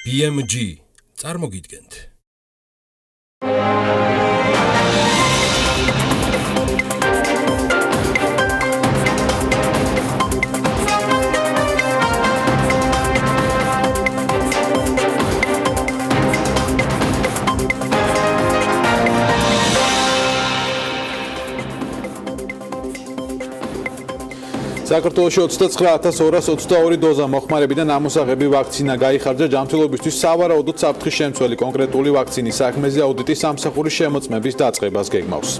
BMG წარმოგიდგენთ. საქართველოში 29222 დოზა მოხმარებიდან ამოსაღები ვაქცინა გაიხარჯა ჯანმრთელობისთვის სავარაუდოდ საფრთხის შემცველი კონკრეტული ვაქცინის საქმეზე აუდიტის სამსახურის შემოწმების დაწყებას გეგმავს.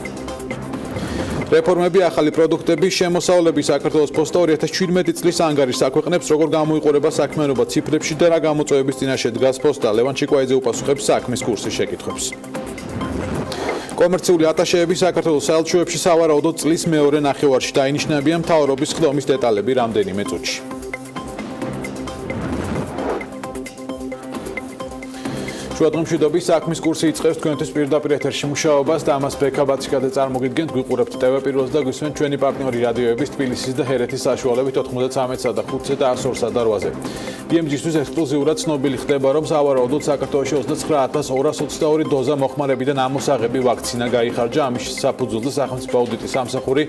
რეფორმები, ახალი პროდუქტები, შემოსავლები საქართველოს პოსტა 2017 წლის ანგარიშს აქვეყნებს, როგორ გამოიყურება საქმიანობა ციფრებში და რა გამოწვევების წინაშე დგას პოსტა. ლევან ჩიკვაიძე უპასუხებს საქმის კურსის შეკითხვებს. კომერციული ატაშეები საქართველოს საელჩოებში სავარაუდოდ წლის მეორე ნახევარში დაინიშნებიან, მთავრობის ხდომის დეტალები რამდენიმე წუთში. შუადღემშვიდობის საქმის კურსი იწყებს თქვენთვის პირდაპირ ეთერში მუშაობას და ამას ბექაბაციკაძე წარმოგიდგენთ. გვიყურებთ TV პირველს და გვისმენთ ჩვენი პარტნიორი რადიოების თბილისის და ჰერეთის საშუალებით 93-სა და 5-ზე და 102-სა და 8-ზე. BMG-ისთვის ექსკლუზიურად ცნობილი ხდება, რომ სავარაუდოდ საქართველოში 29222 დოზა მოხმარებიდან ამოსაღები ვაქცინა გაიხარჯა. ამის საფუძველზე სახელმწიფო აუდიტის სამსახური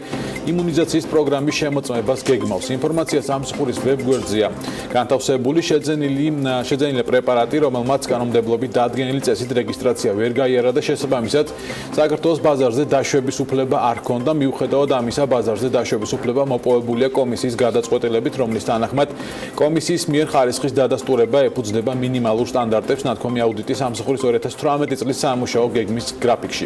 იმუნიზაციის პროგრამის შემოწმებას გეგმავს. ინფორმაცია სამსახურის ვებგვერდზეა განთავსებული, შეძენილი პრეპარატი, რომელმაც კანონმდებლობით დადგენილი წესით რეგისტრაცია ვერ გაიარა და შესაბამისად საქართველოს ბაზარზე დაშვების უფლება არ ჰქონდა. მიუხედავად ამისა, ბაზარზე დაშვების უფლება მოპოვებულია კომისიის გადაწყვეტილებით, რომლის თანახმად კომისიის მიერ ხარისხის დადასტურება ეფუძნება მინიმალურ სტანდარტებს ნათქვამი აუდიტის სამსახურის 2018 წლის სამუშაო გეგმის გრაფიკში.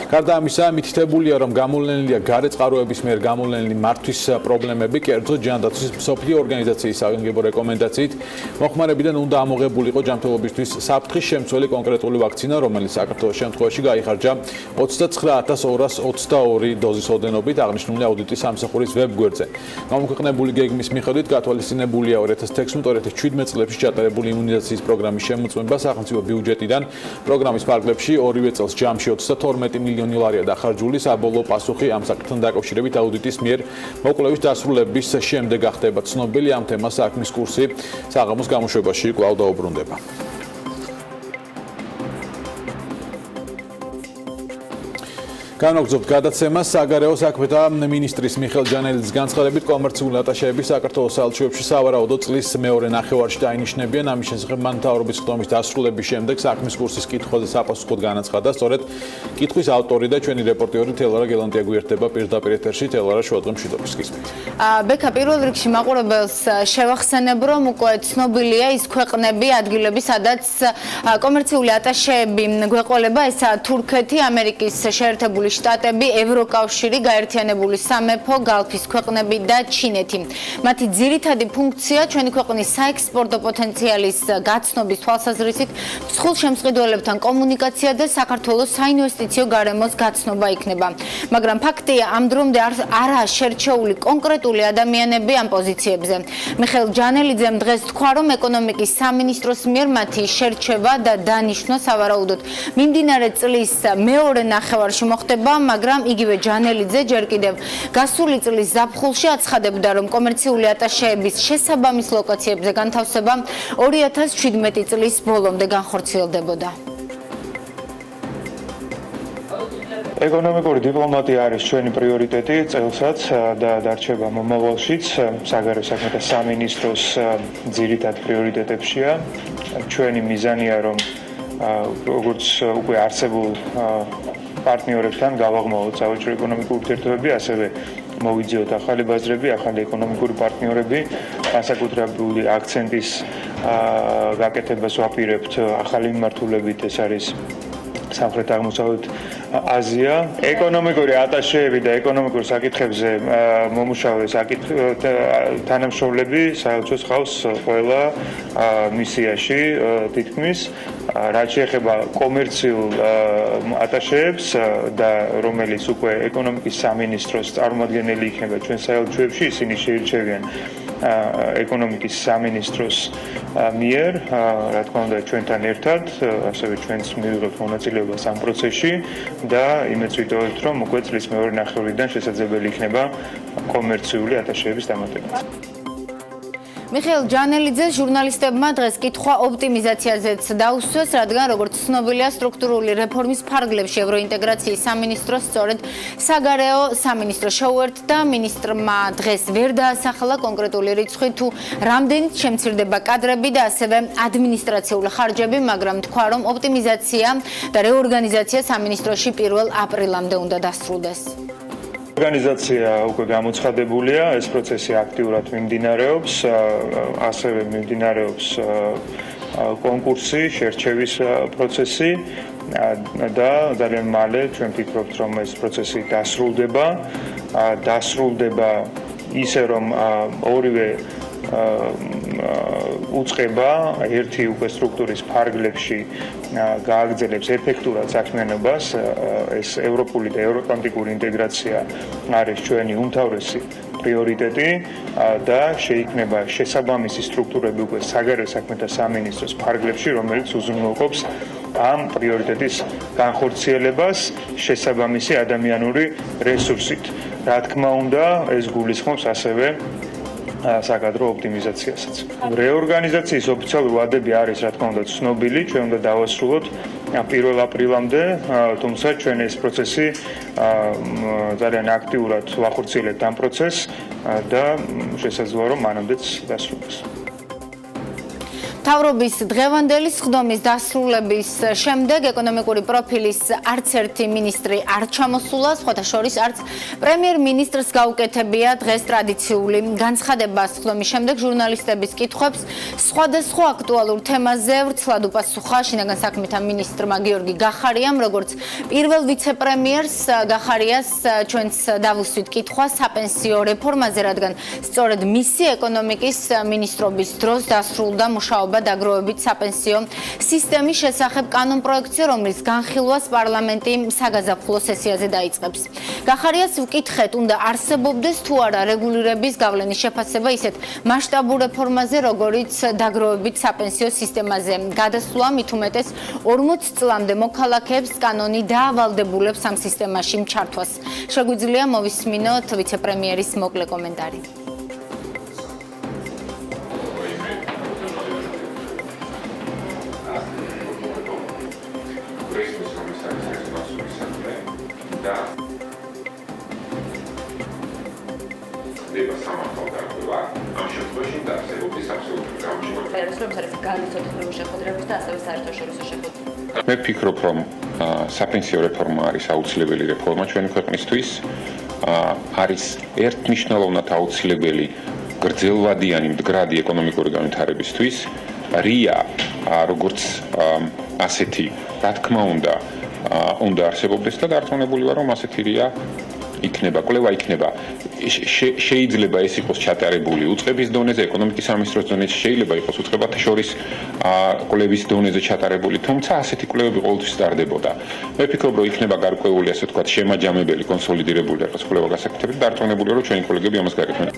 გარდა ამისა, მითითებულია, რომ გამოვლენილია გარე წყაროების მიერ გამოვლენილი მართვის პრობლემები, კერძოდ ჯანდაცვის მსოფლიო ორგანიზაციის საგანგებო რეკომენდაციით მოხმარებიდან უნდა ამოღებულიყო ჯანმრთელობისთვის საფრთხის შემცველი კონკრეტული ვაქცინა, რომელიც საქართველოს შემთხვევაში გაიხარჯა 29222 დოზის ოდენობით აღნიშნული აუდიტის სამსახურის ვებგვერდზე. გამოქვეყნებული გეგმის მიხედვით გათვალისწინებულია 2016-2017 წლებში ჩატარებული იმუნიზაციის პროგრამის შემოწმება სახელმწიფო ბიუჯეტიდან. პროგრამის ფარგლებში ორივე წელს ჯამში 32 მილიონი ლარია დახარჯული. საბოლოო პასუხი ამ საკითხთან დაკავშირებით აუდიტის მიერ მოკვლევის დასრულების შემდეგ გახდება ცნობილი. ამ თემას საქმის კურსი საღამოს გამოშვებაში კვლავ დაუბრუნდება. განვაგრძობთ გადაცემას. საგარეო საქმეთა მინისტრის მიხეილ ჯანელიძის განცხადებით, კომერციული ატაშეები საქართველოს საელჩოებში სავარაუდოდ წლის მეორე ნახევარში დაინიშნებიან. ამის შესახებ მან მთავრობის ხდომის დასრულების შემდეგ საქმის კურსის კითხვაზე საპასუხოდ განაცხადა. სწორედ კითხვის ავტორი და ჩვენი რეპორტიორი თელარა გელანტია გვერდება პირდაპირ ეთერში. თელარა, შუადღემშვიდობის გისმენთ. ბექა, პირველ რიგში მაყურებელს შევახსენებ, რომ უკვე ცნობილია ის ქვეყნები, ადგილები, სადაც კომერციული ატაშეები გვეყოლება, ესაა თურქეთი, ამერიკის შეერთებული შტატები, ევროკავშირი, გაერთიანებული სამეფო, გალფის ქვეყნები და ჩინეთი. მათი ძირითადი ფუნქცია ჩვენი ქვეყნის საექსპორტო პოტენციალის გაცნობის თვალსაზრისით მსხვილ შემსყიდველებთან კომუნიკაცია და საქართველოს საინვესტიციო გარემოს გაცნობა იქნება. მაგრამ ფაქტია, ამ დრომდე არაა შერჩეული კონკრეტული ადამიანები ამ პოზიციებზე. მიხეილ ჯანელიძემ დღეს თქვა, რომ ეკონომიკის სამინისტროს მიერ მათი შერჩევა და დანიშვნა სავარაუდოდ მიმდინარე წლის მეორე ნახევარში მოხდება, მაგრამ იგივე ჯანელიძე ჯერ კიდევ გასული წლის ზაფხულში აცხადებდა, რომ კომერციული ატაშეების შესაბამის ლოკაციებზე განთავსება 2017 წლის ბოლომდე განხორციელდებოდა. ეკონომიკური დიპლომატია არის ჩვენი პრიორიტეტი წელსაც და დარჩება მომავალშიც. საგარეო საქმეთა სამინისტროს ძირითად პრიორიტეტებშია. ჩვენი მიზანია, რომ როგორც უკვე არსებულ პარტნიორებთან გავაღმოვოთ საელჩო ეკონომიკური ურთიერთობები, ასევე მოვიძიოთ ახალი ბაზრები, ახალი ეკონომიკური პარტნიორები, განსაკუთრებული აქცენტის გაკეთებას ვაპირებთ ახალი მიმართულებით, ეს არის სამხრეთ-აღმოსავლეთ აზია. ეკონომიკური ატაშეები და ეკონომიკურ საკითხებზე მომუშავე თანამშრომლები საელჩოს ხავს ყველა მისიაში თითქმის. რაც შეეხება კომერციულ ატაშეებს და რომელიც უკვე ეკონომიკის სამინისტროს წარმომადგენელი იქნება ჩვენ საელჩოებში, ისინი შეირჩევიან ეკონომიკის სამინისტროს მიერ, რა თქმა უნდა, ჩვენთან ერთად, ასევე ჩვენც მივიღებთ მონაწილეობას ამ პროცესში და იმედს ვიტოვებთ, რომ უკვე წლის მეორე ნახევრიდან შესაძლებელი იქნება კომერციული ატაშეების დამატება. მიხეილ ჯანელიძეს ჟურნალისტებმა დღეს კითხვა ოპტიმიზაციაზეც დაუსვეს, რადგან როგორც ცნობილია, სტრუქტურული რეფორმის ფარგლებში ევროინტეგრაციის სამინისტროს სწორედ საგარეო სამინისტრო შეუერთდა. მინისტრმა დღეს ვერ დაასახელა კონკრეტული რიცხვი თუ რამდენიც შემცირდება კადრები და ასევე ადმინისტრაციული ხარჯები, მაგრამ თქვა, რომ ოპტიმიზაცია და რეორგანიზაცია სამინისტროში 1 აპრილამდე უნდა დასრულდეს. ორგანიზაცია უკვე გამოცხადებულია, ეს პროცესი აქტიურად მიმდინარეობს, ასევე მიმდინარეობს კონკურსი, შერჩევის პროცესი და ძალიან მალე ჩვენ ვფიქრობთ, რომ ეს პროცესი დასრულდება ისე რომ ორივე უწყება ერთი უკვე სტრუქტურის ფარგლებში გააგრძელებს ეფექტურად საქმიანობას. ეს ევროპული და ევროატლანტიკური ინტეგრაცია არის ჩვენი უმთავრესი პრიორიტეტი და შეიქმნება შესაბამისი სტრუქტურები უკვე საგარეო საქმეთა სამინისტროს ფარგლებში, რომელიც უზრუნველყოფს ამ პრიორიტეტის განხორციელებას შესაბამისი ადამიანური რესურსით. რა თქმა უნდა, ეს გულისხმობს ასევე საკადრო ოპტიმიზაციასაც. რეორგანიზაციის ოფიციალური ვადები არის, რა თქმა უნდა, ცნობილი, ჩვენ უნდა დავასრულოთ 1 აპრილამდე, თუმცა ჩვენ ეს პროცესი ძალიან აქტიურად ვახორციელებთ ამ პროცესს და შესაძლოა რომ მანამდეც დასრულდეს. მთავრობის დღევანდელი სხდომის დასრულების შემდეგ ეკონომიკური პროფილის არც ერთი მინისტრი არ ჩამოსულა, სხვათა შორის არც პრემიერ-მინისტრს გაუკეთებია დღეს ტრადიციული განცხადება. სხდომის შემდეგ ჟურნალისტების კითხვებს სხვადასხვა აქტუალურ თემაზე ვრცლად უპასუხა შინაგან საქმეთა მინისტრმა გიორგი გახარიამ, როგორც პირველ ვიცე-პრემიერს გახარიას ჩვენც დავუსვით კითხვა საპენსიო რეფორმაზე, რადგან სწორედ მისი ეკონომიკის მინისტრობის დროს დასრულდა მუშაობა დაგროვებით საპენსიო სისტემის შესახებ კანონპროექტზე, რომლის განხილვას პარლამენტი საგაზაფხულო სესიაზე დაიწყებს. გახარიას ვკითხეთ, უნდა არსებობდეს თუ არა რეგულირების გავლენის შეფასება ისეთ მასშტაბურ რეფორმაზე, როგორიც დაგროვებით საპენსიო სისტემაზე გადასვლა, მით უმეტეს 40 წლამდე მოქალაქეებს კანონი დაავალდებულებს ამ სისტემაში ჩართვას. შეგვიძლია მოვისმინოთ ვიცე-პრემიერის მოკლე კომენტარი. მე ვფიქრობ, რომ საპენსიო რეფორმა არის აუცილებელი რეფორმა ჩვენი ქვეყნისთვის. არის ერთმნიშვნელოვნად აუცილებელი გრძელვადიანი მდგრადი ეკონომიკური განვითარებისთვის. რია როგორც ასეთი, რა თქმა უნდა არსებობდეს და დარწმუნებული ვარ, რომ ასეთი რია იქნება, კვლევა იქნება. შეიძლება ეს იყოს ჩატარებული უწყების დონეზე, ეკონომიკის სამინისტროს დონეზე, შეიძლება იყოს უწყებათა შორის კვლევის დონეზე ჩატარებული, თუმცა ასეთი კვლევები ყოველთვის ტარდებოდა. მე ვფიქრობ, რომ იქნება გარკვეული, ასე ვთქვათ, შემაჯამებელი, კონსოლიდირებული რაღაც კვლევა გასაკეთებელი და დარწმუნებული ვარ, რომ ჩვენი კოლეგები ამას გააკეთებენ.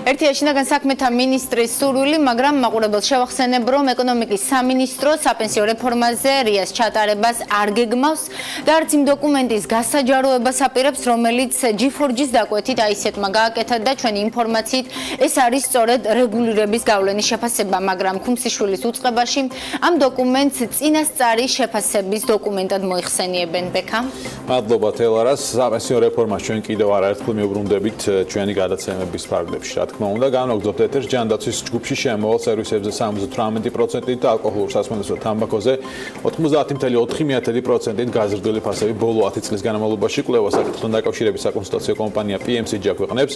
ერთია შინაგან საქმეთა მინისტრის სურვილი, მაგრამ მაყურებელს შევახსენებ, რომ ეკონომიკის სამინისტრო საპენსიო რეფორმაზე რიას ჩატარებას არ გეგმავს და არც იმ დოკუმენტის გასაჯაროებას აპირებს, რომელიც G4G-ს დაკვეთით აისეტმა გააკეთა და ჩვენი ინფორმაციით ეს არის სწორედ რეგულირების გავლენის შეფასება, მაგრამ ქუმსიშვილის უწყებაში ამ დოკუმენტს წინასწარი შეფასების დოკუმენტად მოიხსენიებენ. ბექა. მადლობა თელარას. საპენსიო რეფორმას ჩვენ კიდევ არაერთხელ მიუბრუნდებით ჩვენი გადაცემების ფარგლებში. თქმა უნდა, განვაგრძობთ ეთერს ჯანდაცვის ჯგუფში შემოვალ სერვისებზე 78%-ით და ალკოჰოლურ სასმელსო თამბაქოზე 90.4%-ით გაზრდილი ფასები ბოლო 10 წლის განმავლობაში. კვლევა საკითხთან დაკავშირებით საკონსულტაციო კომპანია PMCG აქვეყნებს.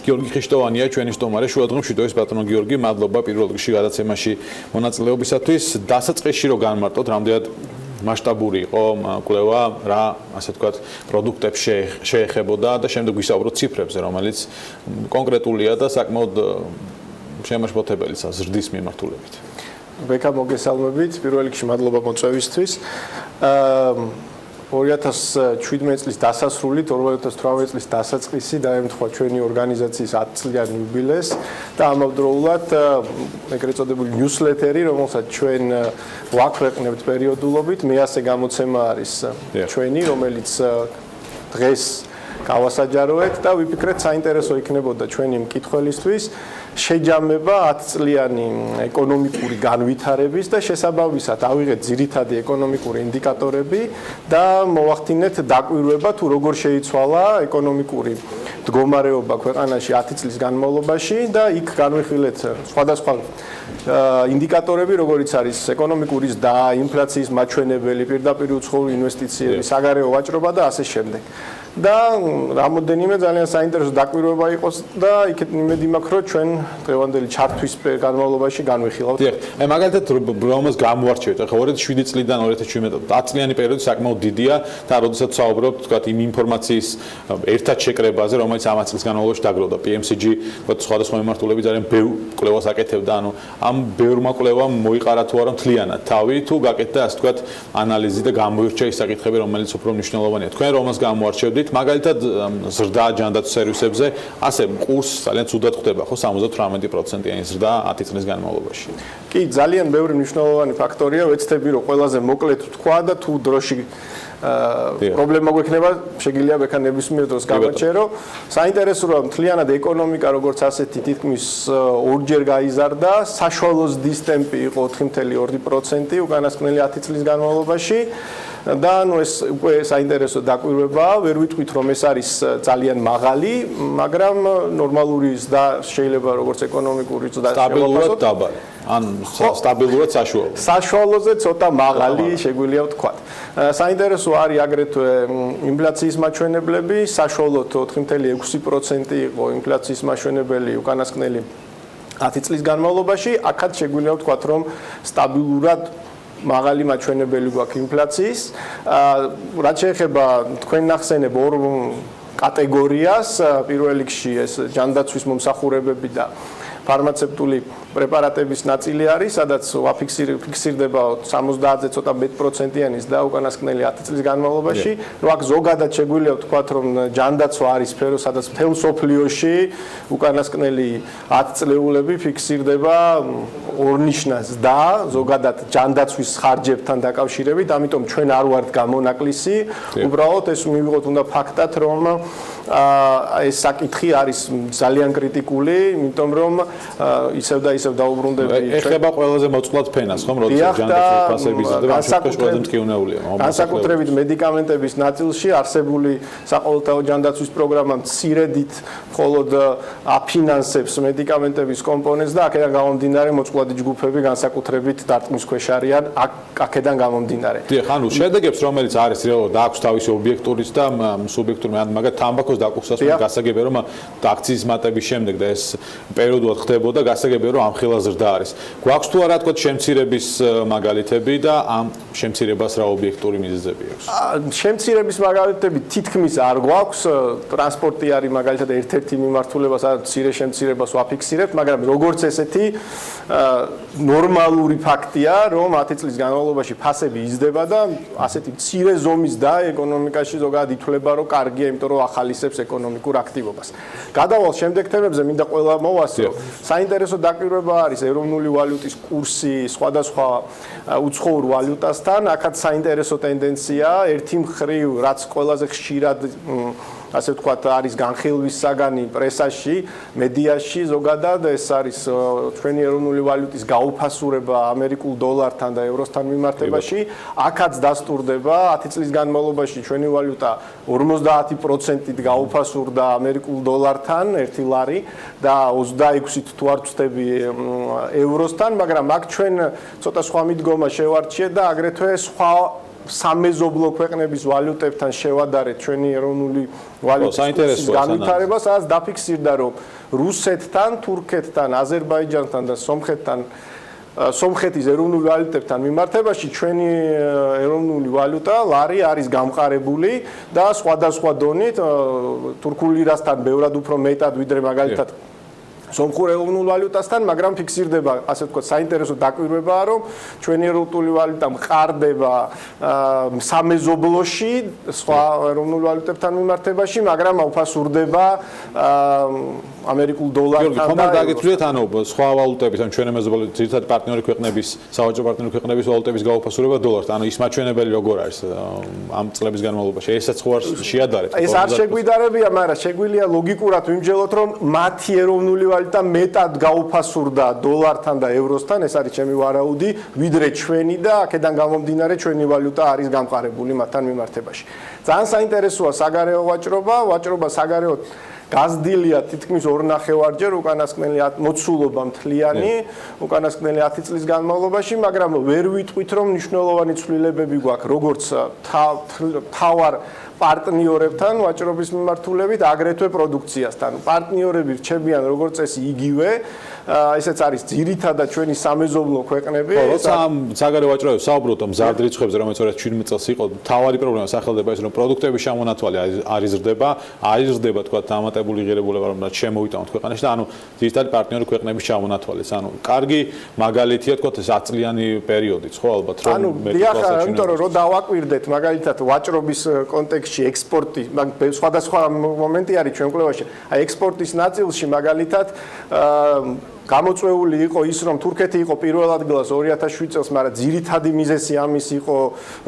გიორგი ხიშტოვანია ჩვენი სტუმარი. შუადღემ შვიდობის ბატონო გიორგი, მადლობა პირველ რიგში გადაცემაში მონაწილეობისათვის. დასაწყისში რო განმარტოთ, რამდენად მასშტაბური იყო კვლევა, რა ასე ვთქვათ, პროდუქტებს შეეხებოდა და შემდეგ ვისაუბროთ ციფრებზე, რომელიც კონკრეტულია და საკმაოდ შემაშფოთებელიც ზრდის მიმართულებით. ბექა მოგესალმებით, პირველ რიგში მადლობა მოწვევისთვის. 2017 წლის დასასრულით 2018 წლის დასაწყისი დაემთხვა ჩვენი ორგანიზაციის 10 წლიან იუბილეს და ამავდროულად ეგრეთ წოდებული ნიუსლეტერი, რომელსაც ჩვენ ვაქვეყნებთ პერიოდულობით, მეასე გამოცემა არის ჩვენი, რომელიც დღეს გავასაჯაროეთ და ვიფიქრეთ საინტერესო იქნებოდა ჩვენი მკითხველისთვის შეჯამება 10 წლიანი ეკონომიკური განვითარების და შესაბამისად ავიღეთ ძირითადი ეკონომიკური ინდიკატორები და მოვახდინეთ დაკვირვება თუ როგორ შეიცვალა ეკონომიკური მდგომარეობა ქვეყანაში 10 წლის განმავლობაში და იქ განვიხილეთ სხვადასხვა ინდიკატორები, როგორიც არის ეკონომიკური ზრდა, ინფლაციის მაჩვენებელი, პირდაპირ უცხოური ინვესტიციები, საგარეო ვაჭრობა და ასე შემდეგ. და რამოდენიმე ძალიან საინტერესო დაკვირვება იყოს და იქეთ იმედი მაქვს, რომ ჩვენ დღევანდელი ჩართვის განმავლობაში განვიხილავთ. აი მაგალითად რომას გამოარჩევთ, ახლა 2007 წლიდან 2017 10 წლიანი პერიოდი საკმაოდ დიდია და როდესაც საუბრობთ, თქვა იმ ინფორმაციის ერთად შეკრებაზე, რომელიც ამ წლის განმავლობაში დაგროვდა PMCG, თქვა სხვადასხვა მიმართულები ძალიან ბევრ კვლევას აკეთებდა, ანუ ამ ბევრმა კვლევამ მოიყარა თუ არა მთლიანად თავი თუ გაკეთდა ასე თქვა ანალიზი და გამოირჩა ის საკითხები, რომელიც უფრო მნიშვნელოვანია. თქვენ რომას გამოარჩევთ მაგალითად ზრდა ჯანდაცვის სერვისებზე ასე კურსი ძალიან ცუდად ხდება ხო 78%-იანი ზრდა 10 წლის განმავლობაში. კი, ძალიან ბევრი მნიშვნელოვანი ფაქტორია, ვეცდები რომ ყველაზე მოკლედ ვთქვა და თუ დროში პრობლემა გვექნება, შეგიძლია ბექა ნებისმიერ დროს გავაჩერო. საინტერესოა რომ მთლიანად ეკონომიკა როგორც ასეთი თითქმის ორჯერ გაიზარდა, საშუალო ზრდის ტემპი იყო 4.2% უკანასკნელი 10 წლის განმავლობაში. და ანუ ეს უკვე საინტერესო დაკვირვებაა, ვერ ვიტყვით რომ ეს არის ძალიან მაღალი, მაგრამ ნორმალური ზრდა შეიძლება როგორც ეკონომიკური ზრდა სტაბილურად დაბალი. ან სტაბილურად საშუალო. საშუალოზე ცოტა მაღალი შეგვიძლია ვთქვათ. საინტერესო არის აგრეთვე ინფლაციის მაჩვენებლები, საშუალოდ 4.6% იყო ინფლაციის მაჩვენებელი უკანასკნელი 10 წლის განმავლობაში, აქაც შეგვიძლია ვთქვათ რომ სტაბილურად მაღალი მაჩვენებელი გვაქვს ინფლაციის. რაც შეეხება თქვენ ნახსენებ ორ კატეგორიას, პირველ რიგში ეს ჯანდაცვის მომსახურებები და ფარმაცევტული პრეპარატების ნაწილი არის, სადაც ფიქსირდება 70-ზე ცოტა მეტ%-იანი ზრდა უკანასკნელი 10 წლის განმავლობაში. რომ აქ ზოგადად შეგვიძლია ვთქვათ, რომ ჯანდაცვა არის სფერო, სადაც მთელ მსოფლიოში უკანასკნელი 10 წლეულები ფიქსირდება ორნიშნა ზრდა, ზოგადად ჯანდაცვის ხარჯებთან დაკავშირებით, ამიტომ ჩვენ არ ვართ გამონაკლისი. უბრალოდ ეს მივიღოთ უნდა ფაქტად, რომ ეს საკითხი არის ძალიან კრიტიკული, იმიტომ რომ ისევ და ისევ დაუბრუნდები ეხება ყველაზე მოწყვლად ფენას, ხომ, როდესაც ჯანდაცვის ფასების ზრდა განსაკუთრებით მტკივნეულია. განსაკუთრებით მედიკამენტების ნაწილში არსებული საყოველთაო ჯანდაცვის პროგრამა მცირედით მხოლოდ აფინანსებს მედიკამენტების კომპონენტს და აქედან გამომდინარე მოწყვლადი ჯგუფები განსაკუთრებით დარტყმის ქვეშ არიან აქედან გამომდინარე. დიახ, ანუ შედეგებს რომელიც არის რეალურად და აქვს თავისი ობიექტურის და სუბიექტური, მაგალითად თამბაქოს დაკურსას გასაგებია რომ აქციის მატების შემდეგ და ეს პერიოდულად ხდებოდა, გასაგებია რომ ამ ხელა ზრდა არის. გვაქვს თუ არა თქვა შემცირების მაგალითები და ამ შემცირებას რა ობიექტური მიზეზები აქვს? შემცირების მაგალითები თითქმის არ გვაქვს. ტრანსპორტი არის მაგალითად ერთ-ერთი მიმართულება, სადაც მცირე შემცირებას ვაფიქსირებთ, მაგრამ როგორც ესეთი ნორმალური ფაქტია, რომ 10 წლის განმავლობაში ფასები იზრდება და ასეთი მცირე ზომის და ეკონომიკაში ზოგადად ითვლება, რომ კარგია, იმიტომ რომ ახალისებს ეკონომიკურ აქტივობას. გადავალ შემდეგ თემებზე, მინდა ყველა მოვასწრო. საინტერესო დაკვირვება არის ეროვნული ვალუტის კურსი სხვადასხვა უცხოურ ვალუტასთან. აქაც საინტერესო ტენდენციაა, ერთი მხრივ, რაც ყველაზე ხშირად ასე ვთქვათ, არის განხილვის საგანი პრესაში, მედიაში ზოგადად, ეს არის ჩვენი ეროვნული ვალუტის გაუფასურება ამერიკულ დოლართან და ევროსთან მიმართებაში. აქაც დასტურდება 10 წლის განმავლობაში ჩვენი ვალუტა 50%-ით გაუფასურდა ამერიკულ დოლართან, 1 ლარი და 26-ით თუ არ ვწდები ევროსთან, მაგრამ აქ ჩვენ ცოტა სხვა მიდგომა შევარჩიეთ და აგრეთვე სხვა სამეზობლო ქვეყნების ვალუტებთან შევადარეთ ჩვენი ეროვნული ვალუტის განვითარებას, სადაც დაფიქსირდა, რომ რუსეთთან, თურქეთთან, აზერბაიჯანთან და სომხეთის ეროვნული ვალუტებთან მიმართებაში ჩვენი ეროვნული ვალუტა ლარი არის გამყარებული და სხვადასხვა დონით თურქული ლირასთან ბევრად უფრო მეტად ვიდრე მაგალითად სომხურ ეროვნულ ვალუტასთან, მაგრამ ფიქსირდება, ასე ვთქვათ, საინტერესო დაკვირვებაა, რომ ჩვენი ეროვნული ვალუტა მყარდება სამეზობლოში სხვა ეროვნულ ვალუტებთან მიმართებაში, მაგრამ აუფასურდება ამერიკულ დოლართან ხომ არ დაგეცვლიეთ ანუ სხვა ვალუტების ან ჩვენი მეზობელი ძირითადად პარტნიორი ქვეყნების სავაჭრო პარტნიორი ქვეყნების ვალუტების გაუფასურება დოლართან ანუ ის მაჩვენებელი როგორ არის ამ წლების განმავლობაში ესაც ხო არ შეადარეთ ეს არ შეგვიდარებია მაგრამ შეგვიძლია ლოგიკურად ვიმჯელოთ რომ მათი ეროვნული ვალუტა მეტად გაუფასურდა დოლართან და ევროსთან ეს არის ჩემი ვარაუდი ვიდრე ჩვენი და აქედან გამომდინარე ჩვენი ვალუტა არის გამყარებული მათთან მიმართებაში ძალიან საინტერესოა საგარეო ვაჭრობა საგარეო გაზრდილია თითქმის 2.5-ჯერ უკანასკნელი მოცულობა მთლიანი უკანასკნელი 10 წლის განმავლობაში მაგრამ ვერ ვიტყვით რომ მნიშვნელოვანი ცვლილებები გვაქვს როგორც თავარ პარტნიორებთან ვაჭრობის მიმართულებით აგრეთვე პროდუქციასთან პარტნიორები რჩებიან როგორც წესი იგივე ესეც არის ძირითადად ჩვენი სამეზობლო ქვეყნები როცა ამ საგარეო ვაჭრობებს საუბრობთ ამ მზარდ რიცხვებზე რომელიც 2017 წელს იყო თავარი პრობლემა სახელდება ის რომ პროდუქტების შემონათვალი არ იზრდება თქვა დამატებული ღირებულება რომ შემოვიტანოთ ქვეყანაში და ანუ ძირითადად პარტნიორი ქვეყნების შემონათვალის ანუ კარგი მაგალითია თქვა ეს 10 წლიანი პერიოდიც ხო ალბათ რომ იმიტომ რომ დავაკვირდეთ მაგალითად ვაჭრობის კონტექსტში ექსპორტი სხვადასხვა მომენტი არის ჩვენ კვლევაში აი ექსპორტის ნაწილში მაგალითად გამოწვეული იყო ის რომ თურქეთი იყო პირველ ადგილას 2007 წელს, მაგრამ ძირითადი მიზეზი ამის იყო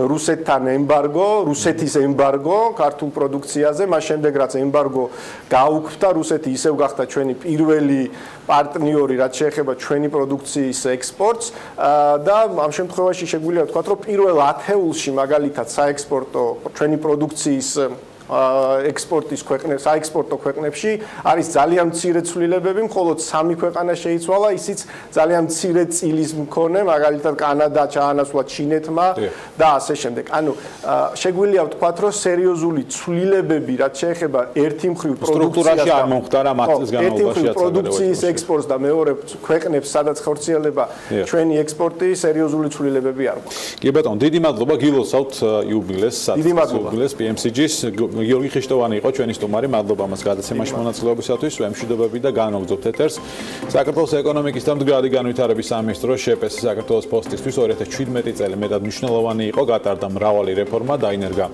რუსეთთან ემბარგო, რუსეთის ემბარგო ქართულ პროდუქციაზე, მას შემდეგ რაც ემბარგო გაუქმდა, რუსეთი ისევ გახდა ჩვენი პირველი პარტნიორი, რაც შეეხება ჩვენი პროდუქციის ექსპორტს და ამ შემთხვევაში შეგვიძლია ვთქვათ, რომ პირველ ათეულში მაგალითად საექსპორტო ჩვენი პროდუქციის ექსპორტის ქვეყნებს, საექსპორტო ქვეყნებში არის ძალიან მცირე ცვლილებები, მხოლოდ 3 ქვეყანა შეიცვალა, ისიც ძალიან მცირე წილის მქონე, მაგალითად კანადა ჩაანაცვლა ჩინეთმა და ასე შემდეგ. ანუ შეგვიძლია ვთქვათ, რომ სერიოზული ცვლილებები, რაც შეეხება ერთი მხრივ პროდუქციაში არ მომხდარა მათ წლის განმავლობაში პროდუქციის ექსპორტს და მეორე ქვეყნებს, სადაც ხორციელდება ჩვენი ექსპორტი, სერიოზული ცვლილებები არ გვაქვს. კი ბატონო, დიდი მადლობა გილოცავთ იუბილეს PMCG-ს. გიორგი ხიშტოვანი იყო ჩვენი სტუმარი, მადლობა მას გადაცემაში მონაწილეობისათვის, ვემშვიდობები და განვაგრძობთ ეთერს. საქართველოს ეკონომიკის და მდგრადი განვითარების სამინისტრო შეპეს საქართველოს პოსტისთვის 2017 წელი მეტად მნიშვნელოვანი იყო, გატარდა მრავალი რეფორმა, დაინერგა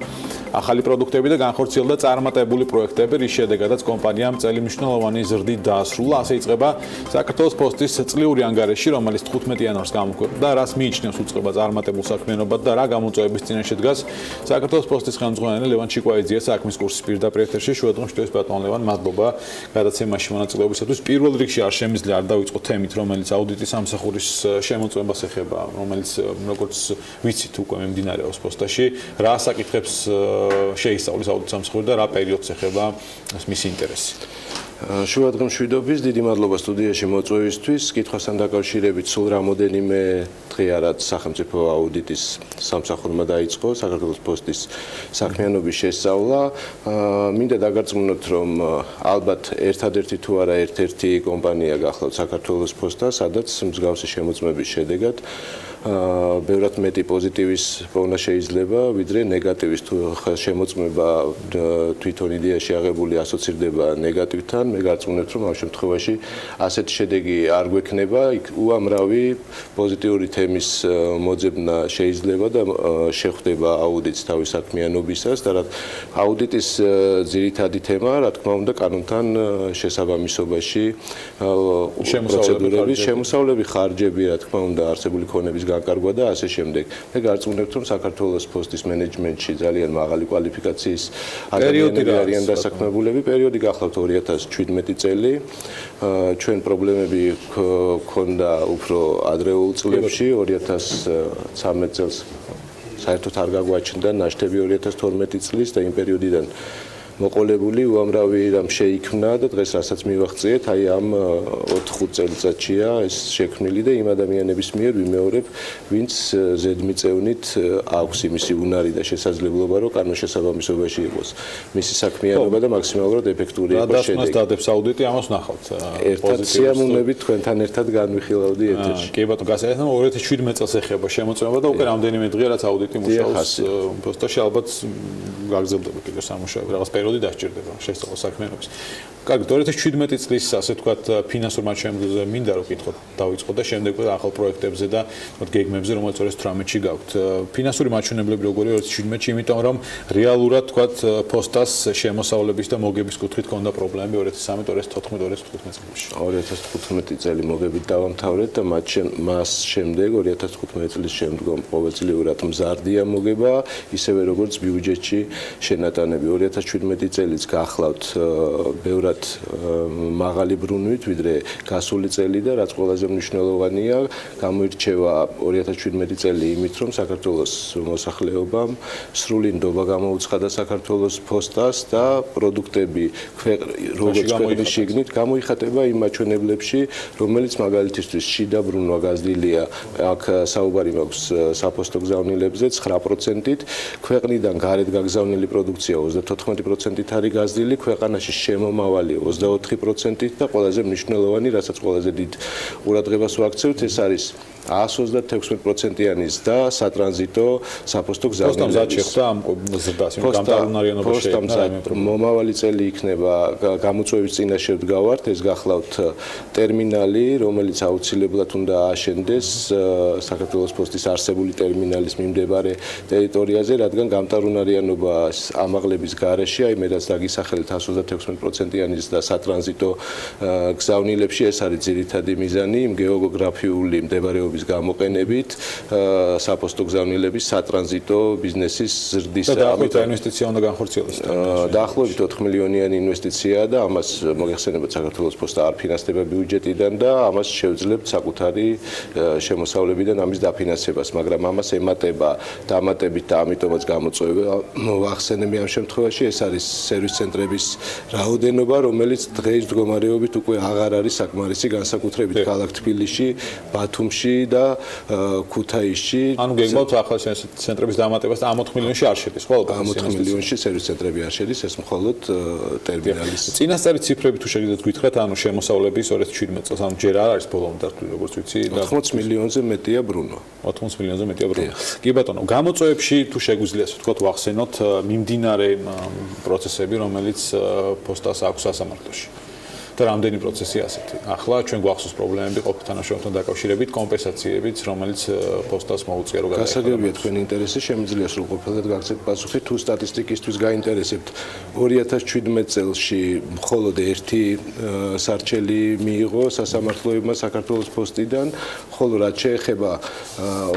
ახალი პროდუქტები და განხორციელდა წარმატებული პროექტები, რის შედეგადაც კომპანიამ წელი მნიშვნელოვანი ზრდით დაასრულა. ასე იწყება საქართველოს პოსტის წლიური ანგარიში, რომელიც 15 იანვარს გამოქვეყნდა, რას მიიჩნევს უწყება წარმატებულ საქმიანობად და რა გამოწვევების წინაშე დგას საქართველოს პოსტის ხელმძღვანელი ლევან ჩიკვაიძე საქმის კურსის პირდაპირ ეთერში შევადგმოთ ბატონ ლევან, მადლობა გადაცემაში მონაწილეობისათვის. პირველ რიგში არ შემიძლია არ დავიწყო თემით, რომელიც აუდიტის სამსახურის შემოწმებას ეხება, რომელიც როგორც ვიცით უკვე მიმდინარეობს პოსტაში, რა საკითხებს შეისწავლის აუდიტის სამსახური და რა პერიოდს ეხება მისი ინტერესი. შევადგმშვიდობის, დიდი მადლობა სტუდიაში მოწვევისთვის. კითხვასთან დაკავშირებით სულ რამოდენიმე დღეა რაც სახელმწიფო აუდიტის სამსახურმა დაიწყო საქართველოს პოსტის საქმიანობის შესწავლა. მინდა დაგარწმუნოთ, რომ ალბათ ერთადერთი თუ არა ერთ-ერთი კომპანია გახლავთ საქართველოს პოსტა, სადაც მსგავსი შემოწმების შედეგად ბევრად მეტი პოზიტივის პოვნა შეიძლება, ვიდრე ნეგატივის თუ შემოწმება თვითონ იდეაში აღებული ასოცირდება ნეგატივთან, მე გარწმუნებთ, რომ ამ შემთხვევაში ასეთი შედეგი არ გვექნება, უამრავი პოზიტიური თემის მოძებნა შეიძლება და შეხვდება აუდიტს თავის საქმიანობისას და აუდიტის ძირითადი თემა, რა თქმა უნდა, კანონთან შესაბამისობაში პროცედურების შემოსავლები, ხარჯები, რა თქმა უნდა, არსებული ქონების განკარგვა და ასე შემდეგ. მე გარწმუნებთ, რომ საქართველოს პოსტის მენეჯმენტში ძალიან მაღალი კვალიფიკაციის ადამიანები არიან დასაქმებულები. პერიოდი გახლავთ 2017 წელი. ჩვენ პრობლემები ჰქონდა უფრო ადრეულ წლებში, 2013 წელს საერთოდ არ გაგვაჩნდა ნაშთები 2012 წლის და იმ პერიოდიდან მოყოლებული უამრავი რამ შეიქმნა და დღეს რასაც მივახციეთ, აი ამ 4-5 წელიწადშია ეს შექმნილი და იმ ადამიანების მიერ ვიმეორებ, ვინც ზედმიწევნით აქვს იმისი უნარი და შესაძლებლობა, რომ კანონშესაბამისობაში იყოს მისი საქმიანობა და მაქსიმალურად ეფექტური იყოს შედეგი. გადასვლას დადებს აუდიტი, ამას ვნახავთ. ერთად სიამოვნებით თქვენთან ერთად განვიხილავდი ეთერში. კი ბატონო, გასაერთო 2017 წელს ეხება შემოწმება და უკვე რამდენიმე დღეა რაც აუდიტი მუშაობს პოსტაში, ალბათ გაგრძელდება კიდევ სამუშაოები, რაღაც პერიოდი პერიოდი დასჭირდება შესაძლოა საქმიანობის. კარგი, 2017 წლის ასე ვთქვათ ფინანსურ მაჩვენებლებზე მინდა რომ კითხოთ დავიწყოთ და შემდეგ ახალ პროექტებზე და გეგმებზე, რომელიც 2018-ში გაქვთ. ფინანსური მაჩვენებლები როგორია 2017-ში, იმიტომ რომ რეალურად ვთქვათ პოსტას შემოსავლების და მოგების კუთხით ჰქონდა პრობლემები 2013-2014 წლებში. 2015 წელი მოგებით დავამთავრეთ და მას შემდეგ 2015 წლის შემდგომ ყოველწლიურად მზარდია მოგება, ისევე როგორც ბიუჯეტში შენატანები. 2017 წელიც გახლავთ ბევრად მაღალი ბრუნვით, ვიდრე გასული წელი და რაც ყველაზე მნიშვნელოვანია, გამოირჩევა 2017 წელი იმით, რომ საქართველოს მოსახლეობამ სრული ნდობა გამოუცხადა საქართველოს პოსტას და პროდუქტები როგორც ქვეყნის შიგნით გამოიხატება იმ მაჩვენებლებში, რომელიც მაგალითისთვის შიდა ბრუნვა გაზრდილია, აქ საუბარი მაქვს საფოსტო გზავნილებზე 9%-ით, ქვეყნიდან გარეთ გაგზავნილი პროდუქცია 34%-ით არის გაზრდილი, ქვეყანაში შემომავალი 24%-ით და ყველაზე მნიშვნელოვანი, რასაც ყველაზე დიდ ყურადღებას ვაქცევთ, ეს არის 136%-იანი ზრდა სატრანზიტო საფოსტო გზავნილების. მომავალი წელი იქნება გამოწვევის წინაშე ვდგავართ, ეს გახლავთ ტერმინალი, რომელიც აუცილებლად უნდა ააშენდეს საქართველოს პოსტის არსებული ტერმინალის მიმდებარე ტერიტორიაზე, რადგან გამტარუნარიანობა ამაღლების გარეშე, აი მე რაც დაგისახელეთ 136%-იანი ზრდა სატრანზიტო გზავნილებში, ეს არის ძირითადი მიზანი იმ გეოგრაფიული მდებარეობის გამოყენებით საფოსტო გზავნილების სატრანზიტო ბიზნესის ზრდისა და ამიტომ ინვესტიცია უნდა განხორციელდეს. დაახლოებით 4 მილიონიანი ინვესტიციაა და ამას მოგეხსენებათ საქართველოს პოსტა არ ფინანსდება ბიუჯეტიდან და ამას შევძლებთ საკუთარი შემოსავლებიდან ამის დაფინანსებას, მაგრამ ამას ემატება დამატებით და ამიტომაც გამოწვევა ვახსენები ამ შემთხვევაში, ეს არის სერვის ცენტრების რაოდენობა, რომელიც დღეის მდგომარეობით უკვე აღარ არის საკმარისი, განსაკუთრებით ქალაქ თბილისში, ბათუმში და ქუთაისში. ანუ გეგმავთ ახლა ცენტრების დამატებას და ამ 4 მილიონში არ შედის, ხო? ამ 4 მილიონში სერვის ცენტრები არ შედის, ეს მხოლოდ ტერმინალის. წინასწარი ციფრები თუ შეგიძლიათ გითხრათ, ანუ შემოსავლების 2017 წელს, ანუ ჯერ არ არის ბოლომდე დათვლილი, როგორც ვიცი, 80 მილიონზე მეტია ბრუნვა. 80 მილიონზე მეტია ბრუნვა. კი ბატონო, გამოწვევებში თუ შეგვიძლია ასე ვთქვათ, ვახსენოთ მიმდინარე პროცესები, რომელიც პოსტას აქვს სასამართლოში. და რამდენი პროცესია ასეთი. ახლა ჩვენ გვახსოვს პრობლემები ყოფილ თანამშრომლებთან დაკავშირებით, კომპენსაციებით, რომელიც პოსტას მოუწია რო გადაიხადა. გასაგებია თქვენი ინტერესი, შემიძლია სრულყოფილად გაგცეთ პასუხი, თუ სტატისტიკისთვის გაინტერესებთ. 2017 წელში მხოლოდ ერთი სარჩელი მიიღო სასამართლოებმა საქართველოს პოსტიდან, ხოლო რაც შეეხება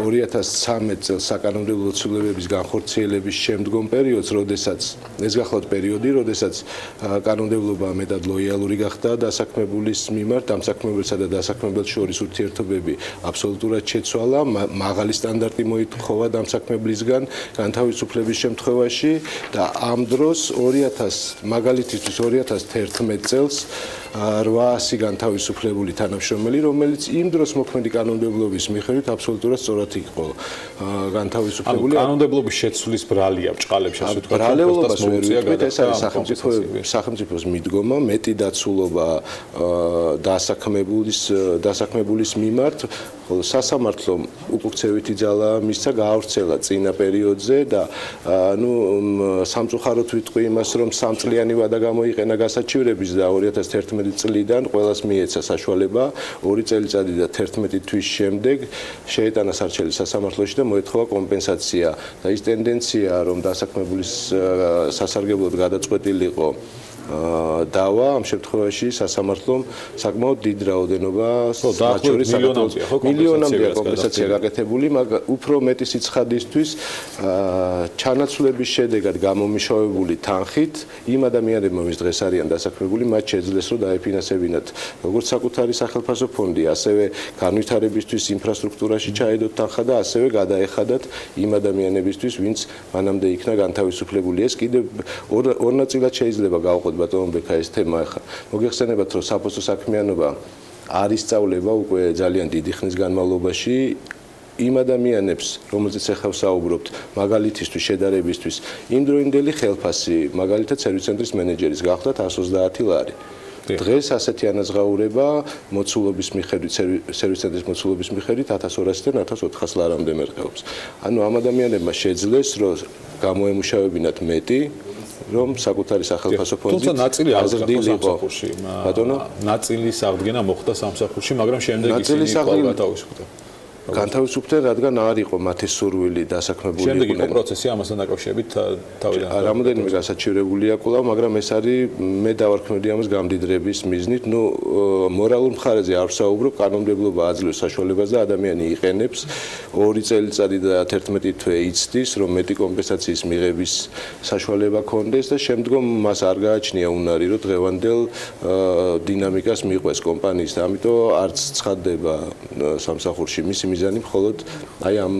2013 წელს საკანონმდებლო ცვლილებების განხორციელების შემდგომ პერიოდს, როდესაც ეს გახლავთ პერიოდი, როდესაც კანონმდებლობა მეტად ლოიალური გახდა დასაქმებულის მიმართ, დამსაქმებელსა და დასაქმებელს შორის ურთიერთობები აბსოლუტურად შეცვალა, მაღალი სტანდარტი მოითხოვა დამსაქმებლისგან განთავისუფლების შემთხვევაში და ამ დროს მაგალითისთვის 2011 წელს 800 განთავისუფლებული თანამშრომელი, რომელიც იმ დროს მოქმედი კანონმდებლობის მიხედვით აბსოლუტურად სწორად იყო განთავისუფლებული. კანონმდებლობის შეცვლის ბრალია ბჭყალებში, ასე ვთქვათ, ბრალეულობას ვერ ვიტყვით, ეს არის სახელმწიფოს მიდგომა, მეტი დაცულობა დასაქმებულის მიმართ, ხოლო სასამართლომ უკუქცევითი ძალა მისცა გაავრცელა წინა პერიოდზე და სამწუხაროდ ვიტყვი იმას, რომ 3 წლიანი ვადა გამოიყენა გასაჩივრების და 2011 წლიდან ყველას მიეცა საშუალება 2 წელიწადი და 11 თვის შემდეგ შეეტანა სარჩელი სასამართლოში და მოეთხოვა კომპენსაცია და ის ტენდენცია, რომ დასაქმებულის სასარგებლოდ გადაწყვეტილიყო დავა, ამ შემთხვევაში სასამართლომ საკმაოდ დიდ რაოდენობას მილიონამდე კომპენსაცია გაკეთებული, მაგრამ უფრო მეტი სიცხადისთვის ჩანაცვლების შედეგად გამომიშოვებული თანხით იმ ადამიანებმა, ვინც დღეს არიან დასაქმებული, მათ შეძლეს რომ დაეფინანსებინათ როგორც საკუთარი სახელფასო ფონდი, ასევე განვითარებისთვის ინფრასტრუქტურაში ჩაედოთ თანხა და ასევე გადაეხადათ იმ ადამიანებისთვის, ვინც მანამდე იქნა განთავისუფლებული. ეს კიდევ ორ ნაწილად შეიძლება გავყოთ ბატონო ბექა ეს თემა ახლა. მოგეხსენებათ, რომ საფოსტო საქმიანობა არ ისწავლება უკვე ძალიან დიდი ხნის განმავლობაში იმ ადამიანებს, რომელზეც ახლა ვსაუბრობთ, მაგალითისთვის შედარებისთვის, იმდროინდელი ხელფასი, მაგალითად სერვის ცენტრის მენეჯერის გახლდათ 130 ლარი. დღეს ასეთი ანაზღაურება მოცულობის მიხედვით, სერვის ცენტრის მოცულობის მიხედვით 1200-დან 1400 ლარამდე მერყეობს. ანუ ამ ადამიანებმა შეძლეს, რომ გამოემუშავებინათ მეტი რომ საკუთარი სახელმწიფო ფონდით თუმცა ნაწილი აზრდილიყო. ბატონო, ნაწილის აღდგენა მოხდა სამსახურში, მაგრამ შემდეგ ისინი გათავისუფლდნენ. განთავისუფლდნენ, რადგან არ იყო მათი სურვილი დასაქმებული. შემდეგ იყო პროცესი ამასთან დაკავშირებით თავიდან. რამოდენიმე გასაჩივრებულია კვლავ, მაგრამ ეს არის მე დავარქმევდი ამას გამდიდრების მიზნით. ნუ მორალურ მხარეზე არ ვსაუბრობ, კანონმდებლობა აძლევს საშუალებას და ადამიანი იყენებს 2 წელიწადი და 11 თვე იცდის, რომ მეტი კომპენსაციის მიღების საშუალება ქონდეს და შემდგომ მას არ გააჩნია უნარი, რომ დღევანდელ დინამიკას მიყვეს კომპანიის და ამიტომ არც ცხადდება სამსახურში მისი მიზანი მხოლოდ აი ამ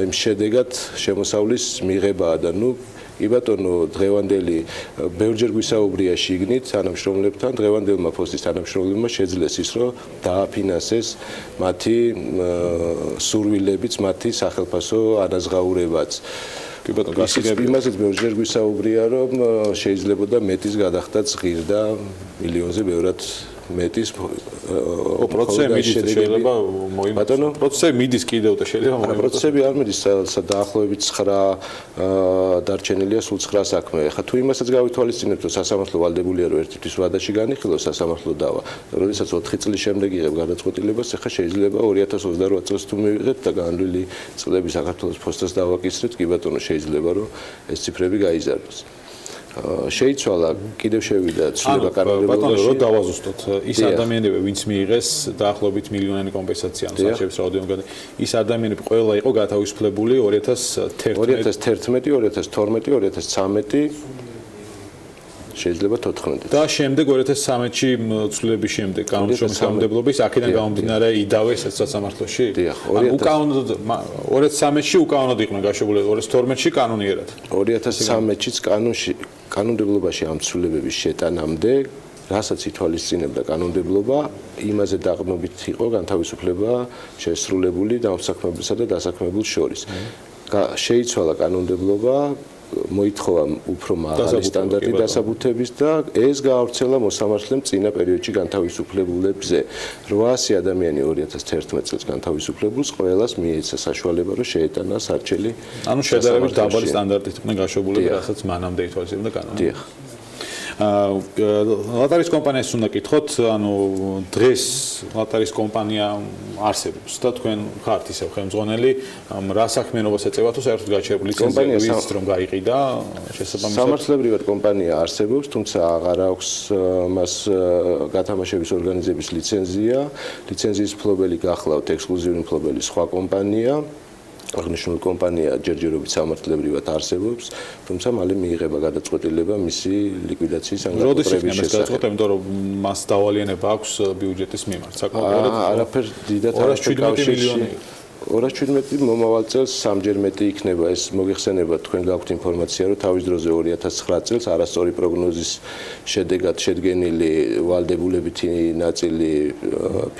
იმ შედეგად შემოსავლის მიღებაა და ნუ კი ბატონო დღევანდელი ბევრჯერ გვისაუბრია შიგნით თანამშრომლებთან დღევანდებმა ფოსტის თანამშრომლებმა შეძლეს ის რომ დააფინანსეს მათი სურვილებიც მათი სახელმწიფო ანაზღაურებაც კი ბატონო იმასაც ბევრჯერ გვისაუბრია რომ შეიძლებოდა მეტის გადახდაც ღირდა მილიონზე ბევრად მეტის პროცესები მიდის შეიძლება ბატონო პროცესები მიდის კიდევ და შეიძლება პროცესები არ მიდის დაახლოებით 9 დარჩენილია სულ 9 საქმე. ხა თუ იმასაც გავითვალისწინებთ რომ სასამართლო ვალდებულია რომ ერთი თვის ვადაში განიხილოს სასამართლო დავა. როდესაც 4 წლის შემდეგ იღებ გადაწყვეტილებას, ხა შეიძლება 2028 წელს თუ მივიღეთ და განვლილი წლები საქართველოს ფოსტას დავაკისრეთ, კი ბატონო შეიძლება რომ ეს ციფრები გაიზარდოს. შეიცვალა კიდევ შევიდა ცვლილება კანონმდებლობაში. ბატონო, რო დავაზუსტოთ, ის ადამიანები, ვინც მიიღეს დაახლოებით მილიონიანი კომპენსაცია, ანუ საჩების რაოდენობა, ის ადამიანები ყველა იყო გათავისუფლებული 2011, 2012, 2013 შეიძლება 14. და შემდეგ 2013-ში ცვლილების შემდეგ კანონშრომის კანონმდებლობის აქედან გამომდინარე იდავეს სასამართლოში. უკანონოდ 2013-ში უკანონოდ იყვნენ გაშვებული, 2012-ში კანონიერად. 2013-შიც კანონმდებლობაში ამ ცვლილებების შეტანამდე რასაც ითვალისწინებდა კანონმდებლობა, იმაზე დაყრდნობით იყო განთავისუფლება შესრულებული დამსაქმებელსა და დასაქმებულ შორის. შეიცვალა კანონმდებლობა მოითხოვა უფრო მაღალი სტანდარტი დასაბუთების და ეს გაავრცელა მოსამართლემ წინა პერიოდში განთავისუფლებულებზე. 800 ადამიანი 2011 წელს განთავისუფლებულს ყველას მიეცა საშუალება რომ შეეტანა სარჩელი. ანუ შედარებით დაბალი სტანდარტით იყვნენ გაშვებული, რასაც მანამდე ითვალისწინებდა კანონი. დიახ. ლატარის კომპანიას უნდა კითხოთ, ანუ დღეს ლატარის კომპანია არსებობს და თქვენ ხართ ისევ ხელმძღვანელი, რა საქმიანობას ეწევა თუ საერთოდ გაჩერებული ლიცენზია რომ გაიყიდა შესაბამისად. სამართლებრივად კომპანია არსებობს, თუმცა აღარ აქვს მას გათამაშების ორგანიზების ლიცენზია. ლიცენზიის მფლობელი გახლავთ ექსკლუზიური მფლობელი სხვა კომპანია. აღნიშნული კომპანია ჯერჯერობით სამართლებრივად არსებობს, თუმცა მალე მიიღება გადაწყვეტილება მისი ლიკვიდაციის ან გაფორმების შესახებ. იმიტომ რომ მას დავალიანება აქვს ბიუჯეტის მიმართ. საკმაოდ არაფერ დიდად არ აქვს 217 მილიონი 217 მომავალ წელს სამჯერ მეტი იქნება ეს მოგეხსენება თქვენ გაქვთ ინფორმაცია რომ თავის დროზე 2009 წელს არასწორი პროგნოზის შედეგად შედგენილი ვალდებულებითი ნაწილი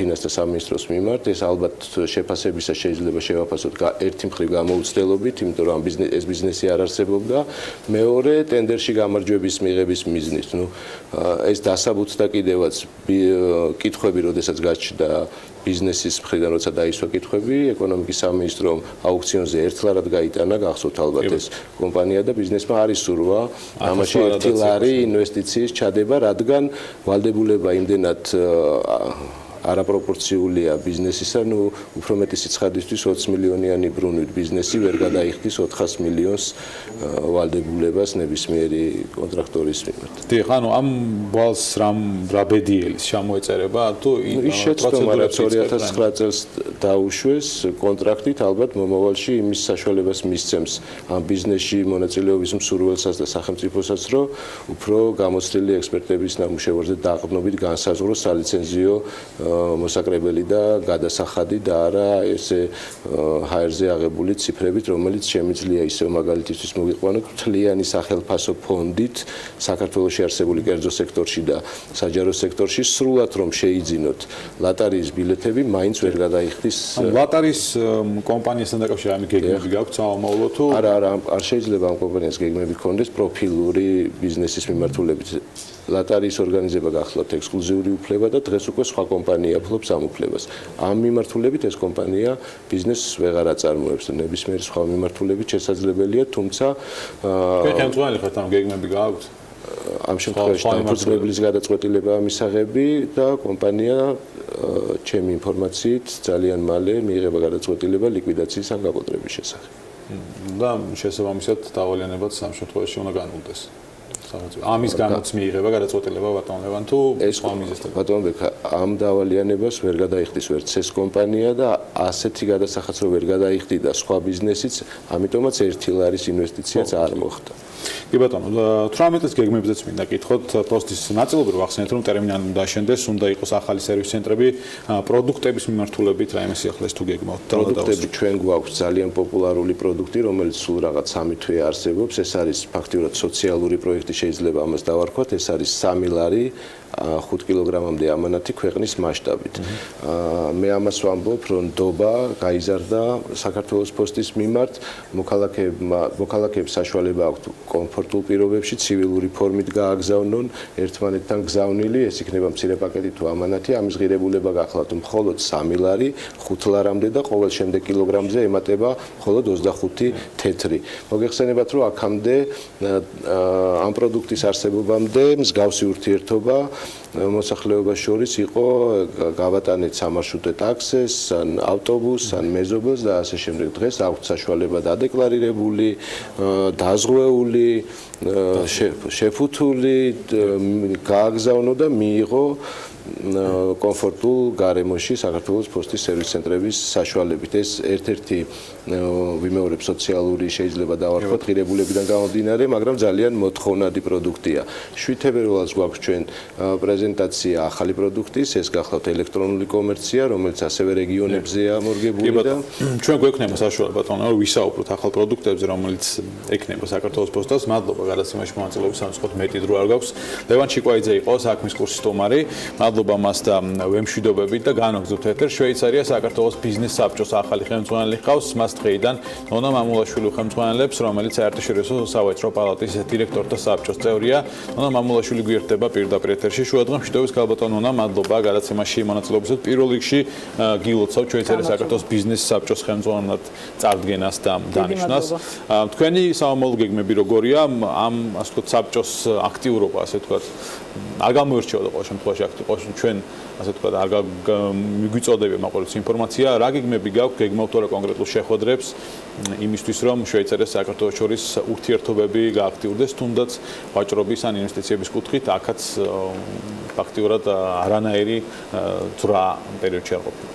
ფინანსთა სამინისტროს მიმართ ეს ალბათ შეფასებისა შეიძლება შევაფასოთ ერთი მხრივ გამოუცდელობით იმიტომ რომ ეს ბიზნესი არ არსებობდა მეორე ტენდერში გამარჯვების მიღების მიზნით ნუ ეს დასაბუთდა კიდევაც კითხვები როდესაც გაჩნდა ბიზნესის მხრიდან როცა დაისვა კითხვები ეკონომიკის სამინისტრომ აუქციონზე ერთლარად გაიტანა გახსოვთ ალბათ ეს კომპანია და ბიზნესმა არის სურვა ამაში ერთი ლარი ინვესტიციის ჩადება რადგან ვალდებულება იმდენად არაპროპორციულია ბიზნესისა, ნუ უფრო მეტი სიცხადისთვის 20 მილიონიანი ბრუნვით ბიზნესი ვერ გადაიხდის 400 მილიონს ვალდებულებას ნებისმიერი კონტრაქტორის მიმართ. დიახ, ანუ ამ ვალს რა ბედიელის შემოეწერება თუ ის შეცდომა რაც 2009 წელს დაუშვეს კონტრაქტით ალბათ მომავალში იმის საშუალებას მისცემს ამ ბიზნესში მონაწილეობის მსურველსაც და სახელმწიფოსაც რომ უფრო გამოცდილი ექსპერტების ნამუშევარზე დაყრდნობით განსაზღვროს სალიცენზიო მოსაკრებელი და გადასახადი და არა ესე ჰაერზე აღებული ციფრებით, რომელიც შემიძლია ისევ მაგალითისთვის მოგიყვანოთ მთლიანი სახელმწიფო ფონდით საქართველოში არსებული კერძო სექტორში და საჯარო სექტორში სრულად რომ შეიძინოთ ლატარიის ბილეთები, მაინც ვერ გადაიხდის. ლატარის კომპანიასთან დაკავშირებით ამი გეგმები გაქვთ სამომავლო თუ არა არ შეიძლება ამ კომპანიას გეგმები ქონდეს პროფილური ბიზნესის მიმართულებით. ლატარიის ორგანიზება გახლავთ ექსკლუზიური უფლება და დღეს უკვე სხვა კომპანია ფლობს ამ უფლებას. ამ მიმართულებით ეს კომპანია ბიზნესს ვეღარ აწარმოებს და ნებისმიერი სხვა მიმართულებით შესაძლებელია, თუმცა ხელმძღვანელი ხართ ამ გეგმები გააქვთ? ამ შემთხვევაში დამფუძნებლის გადაწყვეტილებაა მისაღები და კომპანია ჩემი ინფორმაციით ძალიან მალე მიიღება გადაწყვეტილება ლიკვიდაციის ან გაკოტრების შესახებ. და შესაბამისად დავალიანებაც ამ შემთხვევაში უნდა განულდეს. ამის გამოც მიიღება გადაწყვეტილება ბატონ ლევან თუ სხვა მიზეზთან. ბატონ ბექა, ამ დავალიანებას ვერ გადაიხდის ვერც ეს კომპანია და ასეთი გადასახადს რო ვერ გადაიხდიდა სხვა ბიზნესიც, ამიტომაც 1 ლარის ინვესტიციაც არ მოხდა. კი ბატონო, 18 წლის გეგმებზეც მინდა კითხოთ, პოსტის ნაწილობრივ ახსენეთ, რომ ტერმინალი უნდა აშენდეს, უნდა იყოს ახალი სერვის ცენტრები, პროდუქტების მიმართულებით რაიმე სიახლეს თუ გეგმავთ. პროდუქტები ჩვენ გვაქვს ძალიან პოპულარული პროდუქტი, რომელიც სულ რაღაც 3 თვე არსებობს. ეს არის ფაქტიურად სოციალური პროექტი, შეიძლება ამას დავარქვათ. ეს არის 3 ლარი 5 კილოგრამამდე ამანათი ქვეყნის მასშტაბით. მე ამას ვამბობ, რომ ნდობა გაიზარდა საქართველოს პოსტის მიმართ, მოქალაქეებს საშუალება აქვთ კომფორტულ პირობებში ცივილური ფორმით გააგზავნონ ერთმანეთთან გზავნილი, ეს იქნება მცირე პაკეტი თუ ამანათი, ამის ღირებულება გახლავთ მხოლოდ 3 ლარი 5 ლარამდე და ყოველ შემდეგ კილოგრამზე ემატება მხოლოდ 25 თეთრი. მოგეხსენებათ, რომ აქამდე ამ პროდუქტის არსებობამდე მსგავსი ურთიერთობა მოსახლეობას შორის იყო გავატანეთ სამარშრუტო ტაქსეს, ან ავტობუსს, ან მეზობელს და ასე შემდეგ. დღეს აქვთ საშუალება დადეკლარირებული, დაზღვეული, შეფუთული, გააგზავნო და მიიღო კომფორტულ გარემოში საქართველოს პოსტის სერვის ცენტრების საშუალებით. ეს ერთ-ერთი ვიმეორებ სოციალური შეიძლება დავარქვათ ღირებულებიდან გამომდინარე, მაგრამ ძალიან მოთხოვნადი პროდუქტია. შვიდთებერვალს გვაქვს ჩვენ პრეზენტაცია ახალი პროდუქტის, ეს გახლავთ ელექტრონული კომერცია, რომელიც ასევე რეგიონებზეა მორგებული და ჩვენ გვექნება საშუალება ბატონო, რომ ვისაუბროთ ახალ პროდუქტებზე, რომელიც ექნება საქართველოს პოსტას. მადლობა გადაცემაში მონაწილეობის, სამწუხაროდ მეტი დრო არ გვაქვს. ლევან ჩიკვაიძე იყო საქმის კურსის სტუმარი. მადლობა მას და ვემშვიდობებით და განაგზავნოთ ეთერ. შვეიცარია საქართველოს ბიზნეს საბჭოს ახალი ხელმძღვანელი ჰყავს. მას დღეიდან ნონა მამულაშვილი ხელმძღვანელებს, რომელიც საერთაშორისო სავაჭრო პალატის დირექტორთა საბჭოს წევრია. ნონა მამულაშვილი გვერდება პირდაპირ ეთერში. შუადღე მშვიდობის გალბატონ ნონა, მადლობა გადაცემაში მონაწილეობისთვის. პირველ რიგში გილოცავ შვეიცარიის საქართველოს ბიზნეს საბჭოს ხელმძღვანელად წარდგენას და დანიშვნას. თქვენი საომოლო გეგმები როგორია? ამ ასე ვთქვათ საბჭოს აქტიურობა, ასე ვთქვათ, არ გამოირჩეოდა ყოველ შემთხვევაში აქტიურობა. ჩვენ ასე ვთქვათ, არ მიგვიწოდები მაყურებლის ინფორმაცია, რა გეგმები გაქვთ, გეგმავთ რა კონკრეტულ შეხვედრებს იმისთვის, რომ შვეიცარიას საქართველოს შორის ურთიერთობები გააქტიურდეს, თუნდაც ვაჭრობის ან ინვესტიციების კუთხით, აქაც ფაქტიურად არანაირი ძრა პერიოდში არ ყოფილა.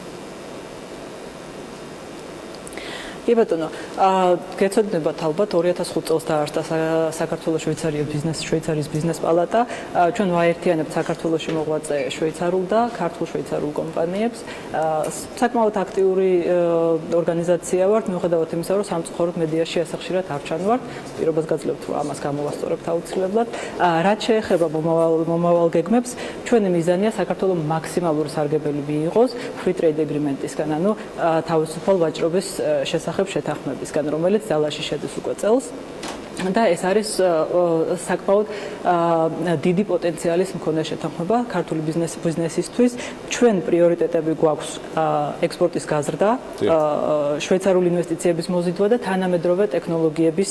კი ბატონო, გეცოდინებათ ალბათ 2005 წელს დაარსდა საქართველოს შვეიცარიის ბიზნეს პალატა. ჩვენ ვაერთიანებთ საქართველოში მოღვაწე შვეიცარულ და ქართულ შვეიცარულ კომპანიებს. საკმაოდ აქტიური ორგანიზაცია ვართ, მიუხედავად იმისა, რომ სამწუხაროდ მედიაში ასე ხშირად არ ჩანვართ. პირობას გაძლევთ, რომ ამას გამოვასწორებთ აუცილებლად. რაც შეეხება მომავალ გეგმებს, ჩვენი მიზანია საქართველოს მაქსიმალური სარგებელი მიიღოს free trade agreement-ისგან, ანუ თავისუფალ ვაჭრობის შესახებ შეთანხმებისგან, რომელიც ძალაში შედის უკვე წელს. და ეს არის საკმაოდ დიდი პოტენციალის მქონე შეთანხმება ქართული ბიზნესისთვის. ჩვენ პრიორიტეტები გვაქვს ექსპორტის გაზრდა, შვეიცარული ინვესტიციების მოზიდვა და თანამედროვე ტექნოლოგიების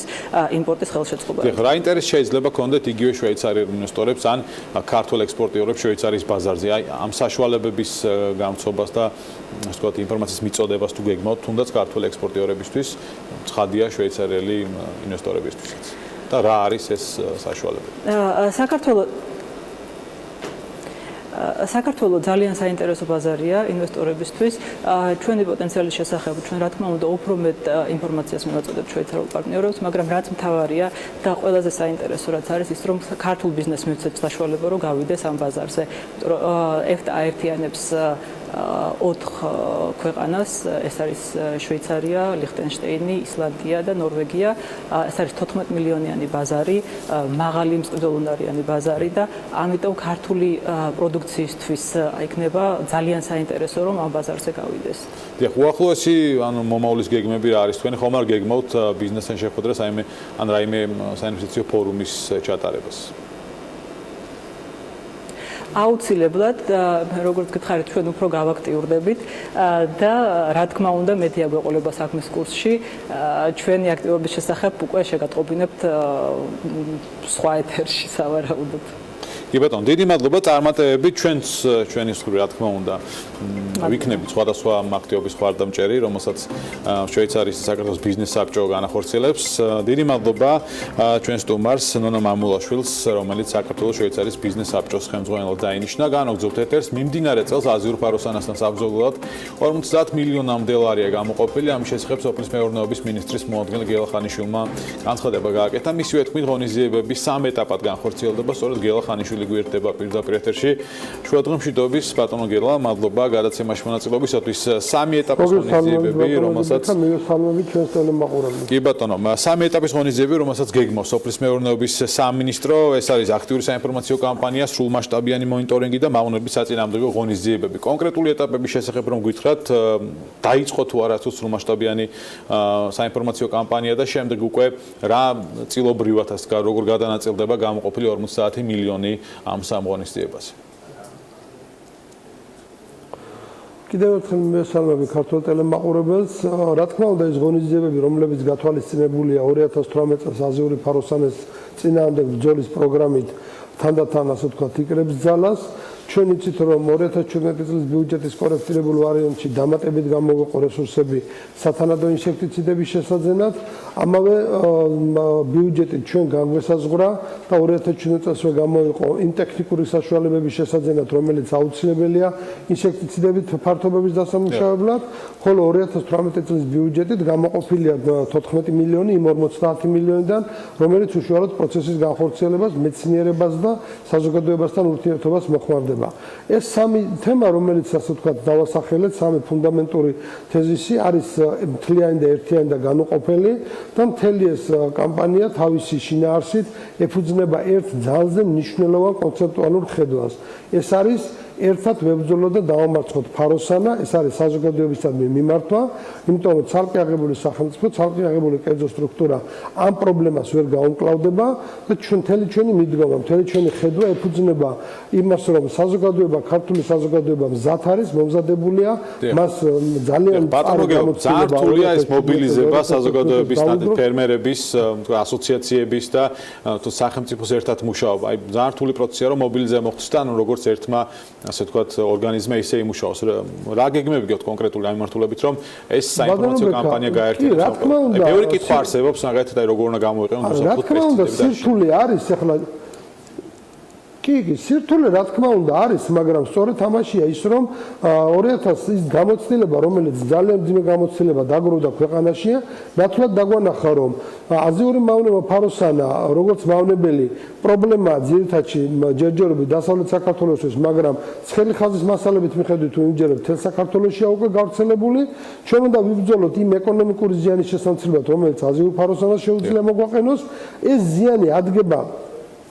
იმპორტის ხელშეწყობა. რა ინტერესი შეიძლება გქონდეთ იგივე შვეიცარიელ ინვესტორებს ან ქართულ ექსპორტიორებს შვეიცარიის ბაზარზე? აი ამ საშუალებების გამოცობას და ასე ვთქვათ ინფორმაციის მიწოდებას თუ გეგმავთ, თუნდაც ქართულ ექსპორტიორებისთვის, ცხადია შვეიცარიელი ინვესტორებისთვის. და რა არის ეს საშუალებები? საქართველოს ძალიან საინტერესო ბაზარია ინვესტორებისთვის. ჩვენი პოტენციალის შესახებ ჩვენ რა თქმა უნდა უფრო მეტ ინფორმაციას მივაწოდებთ შვეიცარიულ პარტნიორებს, მაგრამ რაც მთავარია და ყველაზე საინტერესო რაც არის ის, რომ ქართულ ბიზნესს მივცეთ საშუალება, რომ გავიდეს ამ ბაზარზე. EFTA აერთიანებს 4 ქვეყანას, ეს არის შვეიცარია, ლიხტენშტეინი, ისლანდია და ნორვეგია. ეს არის 14 მილიონიანი ბაზარი, მაღალი მწყდელუნარიანი ბაზარი და ამიტომ ქართული პროდუქციისთვის იქნება ძალიან საინტერესო, რომ ამ ბაზარზე გავიდეს. დიახ, უახლოესი ანუ მომავლის გეგმები რა არის თქვენი? ხომ არ გეგმავთ ბიზნესთან შეხვედრას, ან რაიმე საინვესტიციო ფორუმის ჩატარებას? აუცილებლად როგორც გითხარით ჩვენ უფრო გავაქტიურდებით და რა თქმა უნდა მედია გვეყოლება საქმის კურსში ჩვენი აქტივობის შესახებ უკვე შეგატყობინებთ სხვა ეთერში სავარაუდოდ. კი ბატონო, დიდი მადლობა წარმატებები ჩვენი მსხვილი რა თქმა უნდა ვიქნებით სხვადასხვა აქტივობის მხარდამჭერი, რომელსაც შვეიცარიის საქართველოს ბიზნეს საბჭო განახორციელებს. დიდი მადლობა ჩვენ სტუმარს ნონო მამულაშვილს, რომელიც საქართველოს შვეიცარიის ბიზნეს საბჭოს ხელმძღვანელად დაინიშნა. განაგზავნებთ ეთერს მიმდინარე წელს აზიურ ფაროსანასთან საბრძოლველად 50 მილიონამდე ლარია გამოყოფილი. ამის შესახებ სოფლის მეურნეობის მინისტრის მოადგილე გელახანიშვილმა განცხადება გააკეთა. მისივე თქმით, ღონისძიებები 3 ეტაპად განხორციელდება, სწორედ გელახანიშვილი გვერდება პირდაპირ ეთერში. შუადღე მშვიდობის ბატონო გელა, მადლობა გადაცემაში მონაწილეობისათვის. 3 ეტაპის ღონისძიებები, რომელსაც კი ბატონო, 3 ეტაპის ღონისძიებები, რომელსაც გეგმავს სოფლის მეურნეობის სამინისტრო, ეს არის აქტიური საინფორმაციო კამპანია, სრულმასშტაბიანი მონიტორინგი და მავნების საწინააღმდეგო ღონისძიებები. კონკრეტული ეტაპების შესახებ რომ გითხრათ, დაიწყო თუ არა თუ სრულმასშტაბიანი საინფორმაციო კამპანია და შემდეგ უკვე რა წილობრივად როგორ გადანაწილდება გამოყოფილი 50 მილიონი ამ სამღონისძიებაზე. კიდევ ერთხელ მესალმები ქართულ ტელემაყურებელს. რა თქმა უნდა, ეს ღონისძიებები, რომლებიც გათვალისწინებულია 2018 წელს აზიური ფაროსანის წინააღმდეგ ბრძოლის პროგრამით თანდათან ასე ვთქვათ იკრებს ძალას. ჩვენ იცით რომ 2017 წლის ბიუჯეტის კორექტირებულ ვარიანტში დამატებით გამოვიყო რესურსები სათანადო ინსექტიციდების შესაძენად. ამავე ბიუჯეტით ჩვენ განგვესაზღვრა და 2017 წელსვე გამოვიყო იმ ტექნიკური საშუალებების შესაძენად, რომელიც აუცილებელია ინსექტიციდებით ფართობების დასამუშავებლად, ხოლო 2018 წლის ბიუჯეტით გამოყოფილია 14 მილიონი იმ 50 მილიონიდან, რომელიც უშუალოდ პროცესის განხორციელებას, მეცნიერებას და საზოგადოებასთან ურთიერთობას მოხმარდება. ეს 3 თემა, რომელიც ასე ვთქვათ დავასახელეთ, 3 ფუნდამენტური თეზისი არის მთლიანი და ერთიანი და განუყოფელი და მთელი ეს კამპანია თავისი შინაარსით ეფუძნება ერთ ძალზე მნიშვნელოვან კონცეპტუალურ ხედვას. ეს არის ერთად ვებრძოლოთ და დავამარცხოთ ფაროსანა, ეს არის საზოგადოებისადმი მიმართვა, იმიტომ რომ ცალკე აღებული სახელმწიფო, ცალკე აღებული კერძო სტრუქტურა ამ პრობლემას ვერ გაუმკლავდება და ჩვენი მიდგომა, ჩვენი ხედვა ეფუძნება იმას, რომ საზოგადოება, ქართული საზოგადოება მზად არის, მომზადებულია, მას ძალიან ძართულია ეს მობილიზება საზოგადოების, ფერმერების, ასოციაციების და სახელმწიფოს ერთად მუშაობა. აი ძართული პროცესია რომ მობილიზება მოხდეს და როგორც ერთმა ასე ვთქვათ ორგანიზმი ისე იმუშაოს. რა გეგმები გქონთ კონკრეტული ამ მიმართულებით რომ ეს საინფორმაციო კამპანია გაერთიანოს? რა თქმა უნდა, ბევრი კითხვა არსებობს, მაგალითად აი როგორ უნდა გამოიყენოს რა თქმა უნდა, სირთულე არის ახლა კი, სირთულე რა თქმა უნდა არის, მაგრამ სწორედ ამაშია ის რომ 2000 ის გამოცდილება, რომელიც ძალიან ძიმე გამოცდილება დაგროვდა ქვეყანაშია, ნათლად დაგვანახა რომ აზიური მავნევა ფაროსანა, როგორც მავნებელი პრობლემაა ძირითადში ჯერჯერობით დასავლეთ საქართველოსთვის, მაგრამ ცხელი ხაზის მასალებით მიხედვით თუ იმჯერებ თელ საქართველოსია უკვე გავრცელებული, ჩვენ უნდა ვიბრძოლოთ იმ ეკონომიკური ზიანის შესამცირებლად, რომელიც აზიური ფაროსანას შეუძლია მოგვაყენოს, ეს ზიანი ადგება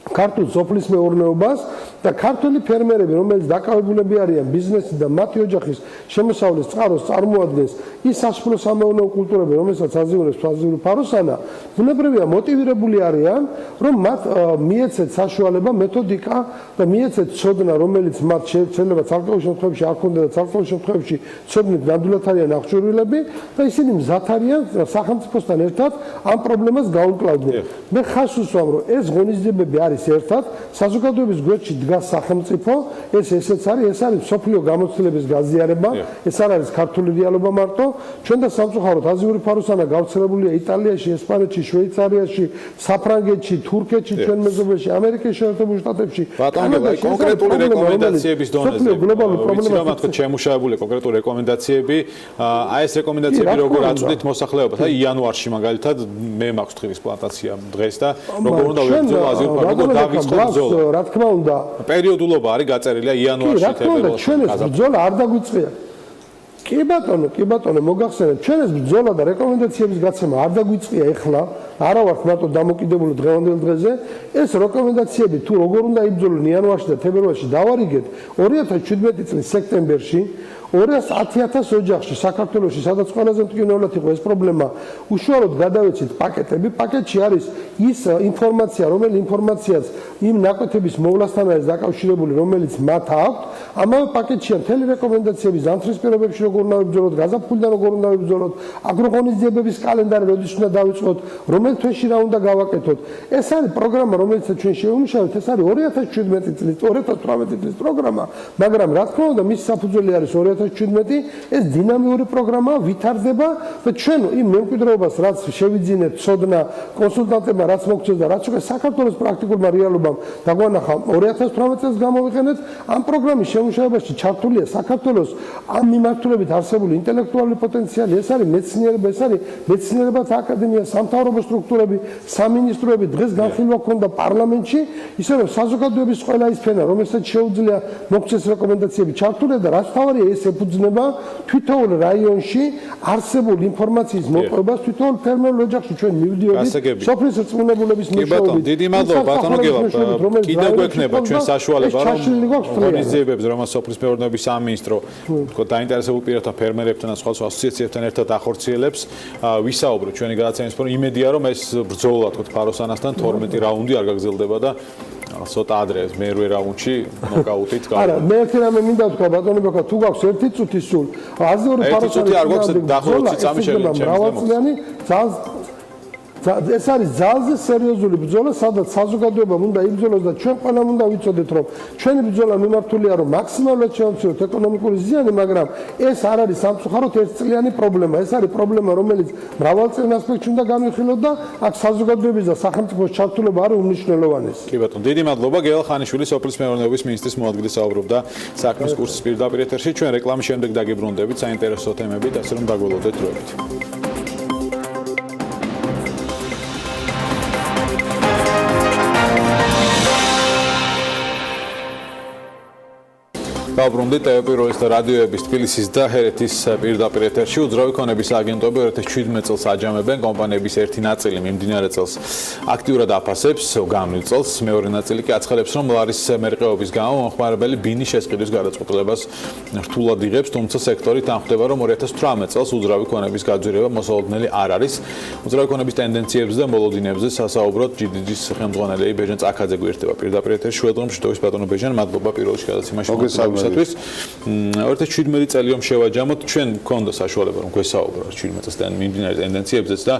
ქართულ სოფლის მეურნეობას და ქართული ფერმერები, რომელიც დაკავებულები არიან ბიზნესით და მათი ოჯახის შემოსავლის წყაროს წარმოადგენს ის სასოფლო სამეურნეო კულტურები, რომელსაც აზიურებს აზიური ფაროსანა, ბუნებრივია მოტივირებული არიან, რომ მათ მიეცეთ საშუალება, მეთოდიკა და მიეცეთ ცოდნა, რომელიც მათ შეიძლება ცალკეულ შემთხვევაში არ ქონდა და ცალკეულ შემთხვევაში ცოდნით ნამდვილად არიან აღჭურვილები და ისინი მზად არიან სახელმწიფოსთან ერთად ამ პრობლემას გაუმკლავდნენ. მე ხას უსვამ, რომ ეს ღონისძიებები არის ერთად საზოგადოების გვერდში დგას სახელმწიფო, ესეც არის, ეს არის სოფლიო გამოცდილების გაზიარება, ეს არ არის ქართული რეალობა მარტო. ჩვენ და სამწუხაროდ აზიური ფაროსანა გავრცელებულია იტალიაში, ესპანეთში, შვეიცარიაში, საფრანგეთში, თურქეთში, ჩვენ მეზობელში, ამერიკის შეერთებულ შტატებში. კონკრეტული რეკომენდაციების დონეზე. გლობალურ პრობლემას შემუშავებული კონკრეტული რეკომენდაციები, აი ეს რეკომენდაციები როგორ აწვდით მოსახლეობას? აი იანვარში მაგალითად მე მაქვს თხილის პლანტაცია დღეს და როგორ უნდა ვებრძოლო აზიურ ფაროსანას? რა თქმა უნდა, პერიოდულობა არის გაწერილია იანვარში თებერვალში. ჩვენ ეს ბრძოლა არ დაგვიწყია. კი ბატონო, მოგახსენეთ, ჩვენ ეს ბრძოლა და რეკომენდაციების გაცემა არ დაგვიწყია ეხლა, არა ვართ მარტო დამოკიდებული დღევანდელ დღეზე, ეს რეკომენდაციები თუ როგორ უნდა იბრძოლონ იანვარში და თებერვალში დავარიგეთ 2017 წლის სექტემბერში 210,000 ოჯახში საქართველოში, სადაც ყველაზე მტკივნეულად იყო ეს პრობლემა, უშუალოდ გადავეცით პაკეტები. პაკეტში არის ის ინფორმაცია, რომელი ინფორმაციაც იმ ნაკვეთების მოვლასთან არის დაკავშირებული, რომელიც მათ აქვთ. ამავე პაკეტშია მთელი რეკომენდაციები ზამთრის პირობებში როგორ უნდა ვიბრძოლოთ, გაზაფხულიდან როგორ უნდა ვიბრძოლოთ, აგროღონისძიებების კალენდარი როდის უნდა დავიწყოთ, რომელ თვეში რა უნდა გავაკეთოთ. ეს არის პროგრამა, რომელიც ჩვენ შევიმუშავეთ, ეს არის 2017 წლის, 2018 წლის პროგრამა, მაგრამ რა თქმა უნდა, მის საფუძველი არის 2017, ეს დინამიური პროგრამაა, ვითარდება და ჩვენ იმ მემკვიდრეობას, რაც შევიძინეთ, ცოდნა კონსულტანტებმა, რაც მოგწეს და რაც უკვე საქართველოს პრაქტიკულმა რეალობამ დაგვანახა 2018 წელს გამოვიყენეთ, ამ პროგრამის შემუშავებაში ჩართულია საქართველოს ამ მიმართულებით არსებული ინტელექტუალური პოტენციალი, ეს არის მეცნიერება, ეს არის მეცნიერებათა აკადემია, სამთავრობო სტრუქტურები, სამინისტროები, დღეს განხილვა ჰქონდა პარლამენტში, ისე რომ საზოგადოების ყველა ის ფენა, რომელსაც შეუძლია მოგწეს რეკომენდაციები ჩართულია და რაც თავარია ეს ეფუძნება თვითოულ რაიონში არსებულ ინფორმაციის მოპოვებას, თვითოულ ფერმერულ ოჯახში ჩვენ მივდიოდით სოფლის რწმუნებულების მეშვეობით. დიდი მადლობა ბატონო გილა. კიდევ გვექნება ჩვენ საშუალება რომ ორგანიზებებს, რომელსაც სოფლის მეურნეობის სამინისტრო თქო დაინტერესებულ პირებთან, ფერმერებთან და სხვა ასოციაციებთან ერთად ახორციელებს, ვისაუბროთ ჩვენი გადაცემის ფონზე. იმედია რომ ეს ბრძოლა თქო ფაროსანასთან 12 რაუნდი არ გაგრძელდება და ცოტა ადრე მერვე რაუნდში ნოკაუტით გავა. არა, მე ერთი რამე მინდა ვთქვა ბატონო ბაქა, თუ გაქვს ერთი წუთი სულ, აზიური ფაროსანი არ გვაქვს დაახლოებით წამი შეიძლება ეს არის ძალზე სერიოზული ბრძოლა, სადაც საზოგადოებამ უნდა იბრძოლოს და ჩვენ ყველამ უნდა ვიცოდეთ, რომ ჩვენი ბრძოლა მიმართულია, რომ მაქსიმალურად შევამციროთ ეკონომიკური ზიანი, მაგრამ ეს არ არის სამწუხაროდ ერთწლიანი პრობლემა. ეს არის პრობლემა, რომელიც მრავალწლიან ასპექტში უნდა განვიხილოთ და აქ საზოგადოების და სახელმწიფოს ჩართულობა არის უმნიშვნელოვანესი. კი ბატონო, დიდი მადლობა. გელა ხანიშვილი სოფლის მეურნეობის მინისტრის მოადგილე საუბრობდა საქმის კურსის პირდაპირ ეთერში. ჩვენ რეკლამის შემდეგ დაგიბრუნდებით საინტერესო თემებით, ასე რომ დაგველოდეთ დროებით. Გავბრუნდით ტელეპიროლის და რადიოების თბილისის და ჰერეთის პირდაპირ ეთერში. უძრავი ქონების აგენტოები 2017 წელს აჯამებენ კომპანიების ერთი ნაწილი მიმდინარე წელს აქტიურად აფასებს გამნილ წელს, მეორე ნაწილი კი აცხადებს, რომ ლარის მერყეობის გამო მომხმარებელი ბინის შესყიდვის გადაწყვეტილებას რთულად იღებს, თუმცა სექტორი თანხმდება, რომ 2018 წელს უძრავი ქონების გაძვირება მოსალოდნელი არ არის. უძრავი ქონების ტენდენციებზე და მოლოდინებზე სასაუბროდ GDG-ის ხელმძღვანელი ბეჟან წაკაძე გვერდება პირდაპირ ეთერში. შევედრომ შეტყვის ბატონო ბეჟან, მადლობა პირველში გადაცემაში. 2017 წელი რომ შევაჯამოთ, ჩვენ გქონდა საშუალება რომ გვესაუბროთ 17 წელს მიმდინარე ტენდენციებზეც და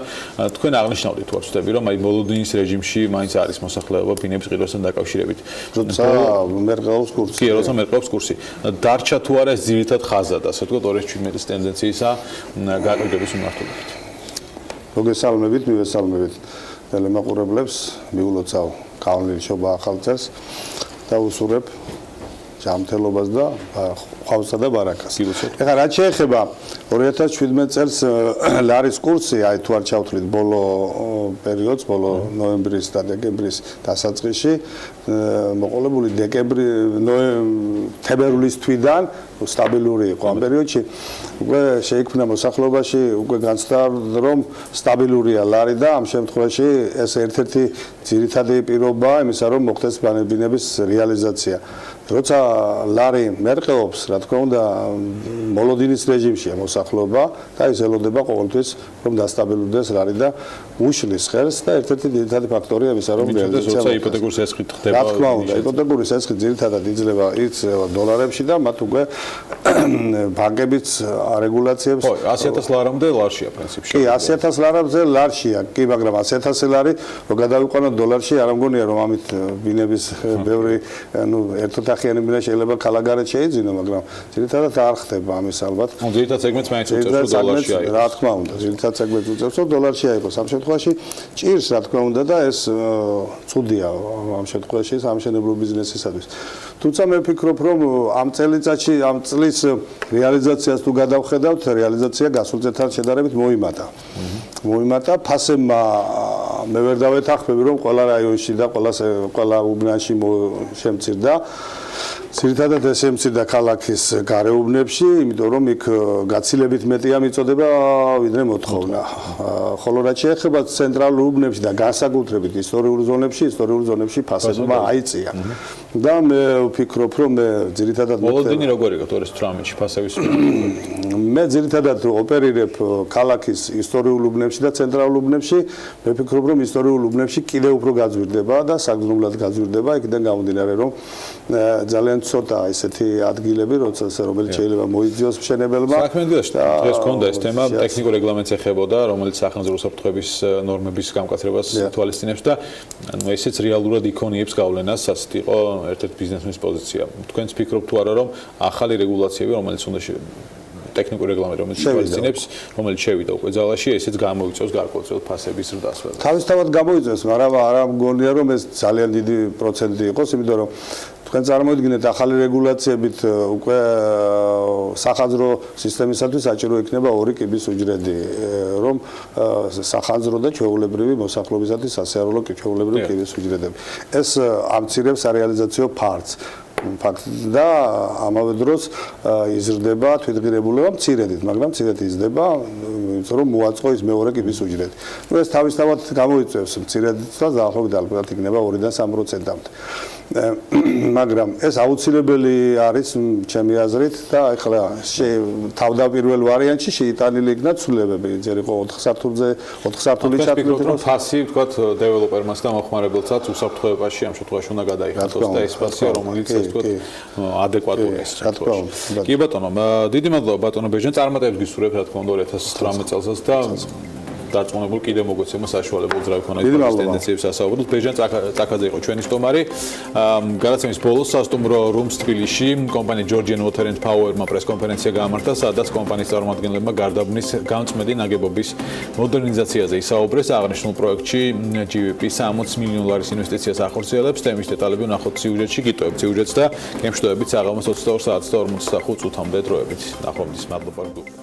თქვენ აღნიშნავდით თუ არ ვცდები რომ აი მოლოდინის რეჟიმში მაინც არის მოსახლეობა ბინების ყიდვასთან დაკავშირებით. როცა მერყეობს კურსი. კი, როცა მერყეობს კურსი. დარჩა თუ არა ეს ძირითად ხაზად, ასე ვთქვათ 2017 წლის ტენდენციისა გაყიდვების მიმართულებით. მოგესალმებით, მივესალმებით ტელემაყურებლებს, მიულოცავ კავლილი შობა ახალ წელს და უსურებ ჯანმრთელობას და ხვავსა და ბარაკას. ეხლა რაც შეეხება 2017 წელს ლარის კურსი, აი თუ არ ჩავთვლით ბოლო პერიოდს, ბოლო ნოემბრის და დეკემბრის დასაწყისში, მოყოლებული თებერვლის თვიდან სტაბილური იყო ამ პერიოდში. უკვე შეიქმნა მოსახლეობაში უკვე განცდა რომ სტაბილურია ლარი და ამ შემთხვევაში ეს ერთ-ერთი ძირითადი პირობაა იმისა რომ მოხდეს ბინების რეალიზაცია. როცა ლარი მერყეობს, რა თქმა უნდა, მოლოდინის რეჟიმშია მოსახლეობა და ის ელოდება ყოველთვის რომ დასტაბილურდეს ლარი და უშლის ხელს და ერთ-ერთი ძირითადი ფაქტორია იმისა რომ რეალიზაცია. როცა იპოთეკური სესხით ხდება. რა თქმა უნდა, იპოთეკური სესხი ძირითადად იძლევა დოლარებში და მათ უკვე ბანკებიც რეგულაციებს 100,000 ლარამდე ლარშია პრინციპში. კი, 100,000 ლარამდე ლარშია, კი, მაგრამ 100,000 ლარი რო გადავიყვანოთ დოლარში, არ ამგონია რომ ამით ბინების ბევრი, ერთოთახიანი ბინა შეიძლება ქალაქგარეთ შეიძინო, მაგრამ ძირითადად არ ხდება ამის ალბათ. ძირითადად სეგმენტს მაინც უწევს რომ დოლარში აიღოს. რა თქმა უნდა, ძირითადად სეგმენტს უწევს რომ დოლარში აიღოს. ამ შემთხვევაში ჭირს, რა თქმა უნდა და ეს ცუდია ამ შემთხვევაში სამშენებლო ბიზნესისათვის. თუმცა მე ვფიქრობ, რომ ამ წელიწადში, ამ წლის რეალიზაციას თუ გადავხედავთ, რეალიზაცია გასულ წელთან შედარებით მოიმატა. ფასებმა მე ვერ დავეთანხმები, რომ ყველა რაიონში და ყველა უბნაში შემცირდა. ძირითადად ეს შემცირდა ქალაქის გარეუბნებში, იმიტომ რომ იქ გაცილებით მეტია მიწოდება ვიდრე მოთხოვნა. ხოლო რაც შეეხება ცენტრალურ უბნებში და განსაკუთრებით ისტორიულ ზონებში ფასებმა აიწია. და მე ვფიქრობ, რომ მე ძირითადად მოლოდინი როგორ იყო 2018-ში ფასების მე ძირითადად ოპერირებ ქალაქის ისტორიულ უბნებში და ცენტრალურ უბნებში. მე ვფიქრობ, რომ ისტორიულ უბნებში კიდევ უფრო გაძვირდება და საგრძნობლად გაძვირდება, იქიდან გამომდინარე, რომ ძალიან ცოტა ესეთი ადგილები, რომელიც შეიძლება მოიძიოს მშენებელმა. საქმეს დღეს ქონდა ეს თემა, ტექნიკურ რეგლამენტს ეხებოდა, რომელიც სახელმწიფო საფრთხების ნორმების გამკაცრებას თვალისწინებს და ანუ ესეც რეალურად იქონიებს გავლენას, ასეთ იყო ერთ-ერთი ბიზნესმენის პოზიცია. თქვენც ფიქრობთ თუ არა, რომ ახალი რეგულაციები, რომელიც უნდა ტექნიკური რეგლამენტი, რომელიც თვალისწინებს, რომელიც შევიდა უკვე ძალაში, ესეც გამოიწვევს გარკვეულწილად ფასების ზრდასვლა. თავისთავად გამოიწვევს, მაგრამ არა მგონია, რომ ეს ძალიან დიდი პროცენტი იყოს, იმიტომ რომ თქვენ წარმოიდგინეთ ახალი რეგულაციებით უკვე სახანძრო სისტემისათვის საჭირო იქნება 2 კიბის უჯრედი, რომ სახანძრო და ჩვეულებრივი მოსახლეობისათვის სასიარულო ჩვეულებრივი კიბის უჯრედები. ეს ამცირებს სარეალიზაციო ფართს. და ამავე დროს იზრდება თვითღირებულება მცირედით, მაგრამ მცირედ იზრდება, იმიტომ რომ მოაწყო ის მეორე კიბის უჯრედი. ნუ ეს თავისთავად გამოიწვევს მცირედით და დაახლოებით ალბათ იქნება 2-დან 3%-მდე. მაგრამ ეს აუცილებელი არის ჩემი აზრით და ეხლა თავდაპირველ ვარიანტში შეიტანილი იქნა ცვლილებები, ჯერ იყო 4 სართულზე 4 სართული ჩათვლით, რომ ფასი ვთქვათ დეველოპერმას და მოხმარებელსაც უსაფრთხოებაში ამ შემთხვევაში უნდა გადაიხადოს და ეს ფასია, რომელიც ვთქვათ ადეკვატურია ეს შემთხვევაში. კი ბატონო, დიდი მადლობა ბატონო ბეჟან, წარმატებებს გისურვებთ რა თქმა უნდა 2018 წელსაც და დარწმუნებულ კიდევ მოგვეცემა საშუალება უძრავი ქონა ის ტენდენციებს ასაუბროთ. ბეჟან წაკაძე იყო ჩვენი სტუმარი. გადაცემის ბოლოს სასტუმრო რუმს თბილისში კომპანია Georgian Water and Power-მა პრესკონფერენცია გაამართა, სადაც კომპანიის წარმომადგენლებმა გარდაბნის გამწმენდი ნაგებობის მოდერნიზაციაზე ისაუბრეს. აღნიშნულ პროექტში GVP $60 მილიონ ინვესტიციას ახორციელებს. თემის დეტალები ვნახოთ სიუჟეტში, გიტოვებთ სიუჟეტს და გემშვიდობებით საღამოს 22 საათს და 45 წუთამდე დროებით. ნახვამდის მადლობა გულით.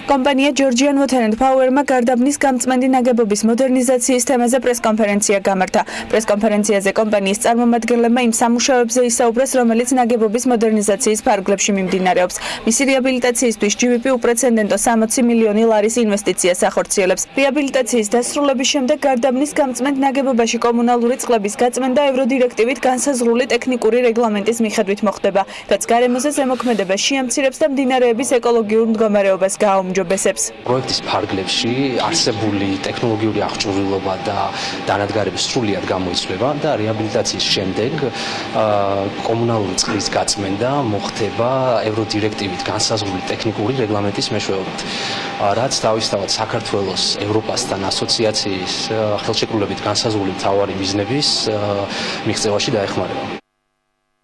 კომპანია Georgian Water and Power-მა გარდაბნის გამწმენდი ნაგებობის მოდერნიზაციის თემაზე პრესკონფერენცია გამართა. პრესკონფერენციაზე კომპანიის წარმომადგენლებმა იმ სამუშაოებზე ისაუბრეს, რომელიც ნაგებობის მოდერნიზაციის ფარგლებში მიმდინარეობს. მისი რეაბილიტაციისთვის GVP უპრეცედენტო $60 მილიონ ინვესტიციას ახორციელებს. რეაბილიტაციის დასრულების შემდეგ გარდაბნის გამწმენდ ნაგებობაში კომუნალური წყლების გაწმენდა ევროდირექტივით განსაზღვრული ტექნიკური რეგლამენტის მიხედვით მოხდება, რაც გარემოზე ზემოქმედებას შეამცირებს და მდინარეების ეკოლოგიურ მდგომარეობას გააუმჯობესებს. პროექტის ფარგლებში არსებული ტექნოლოგიური აღჭურვილობა და დანადგარები სრულიად გამოიცვლება და რეაბილიტაციის შემდეგ კომუნალური წყლის გაწმენდა მოხდება ევროდირექტივით განსაზღვრული ტექნიკური რეგლამენტის მეშვეობით, რაც თავისთავად საქართველოს ევროპასთან ასოციაციის ხელშეკრულებით განსაზღვრული მთავარი მიზნების მიღწევაში დაეხმარება.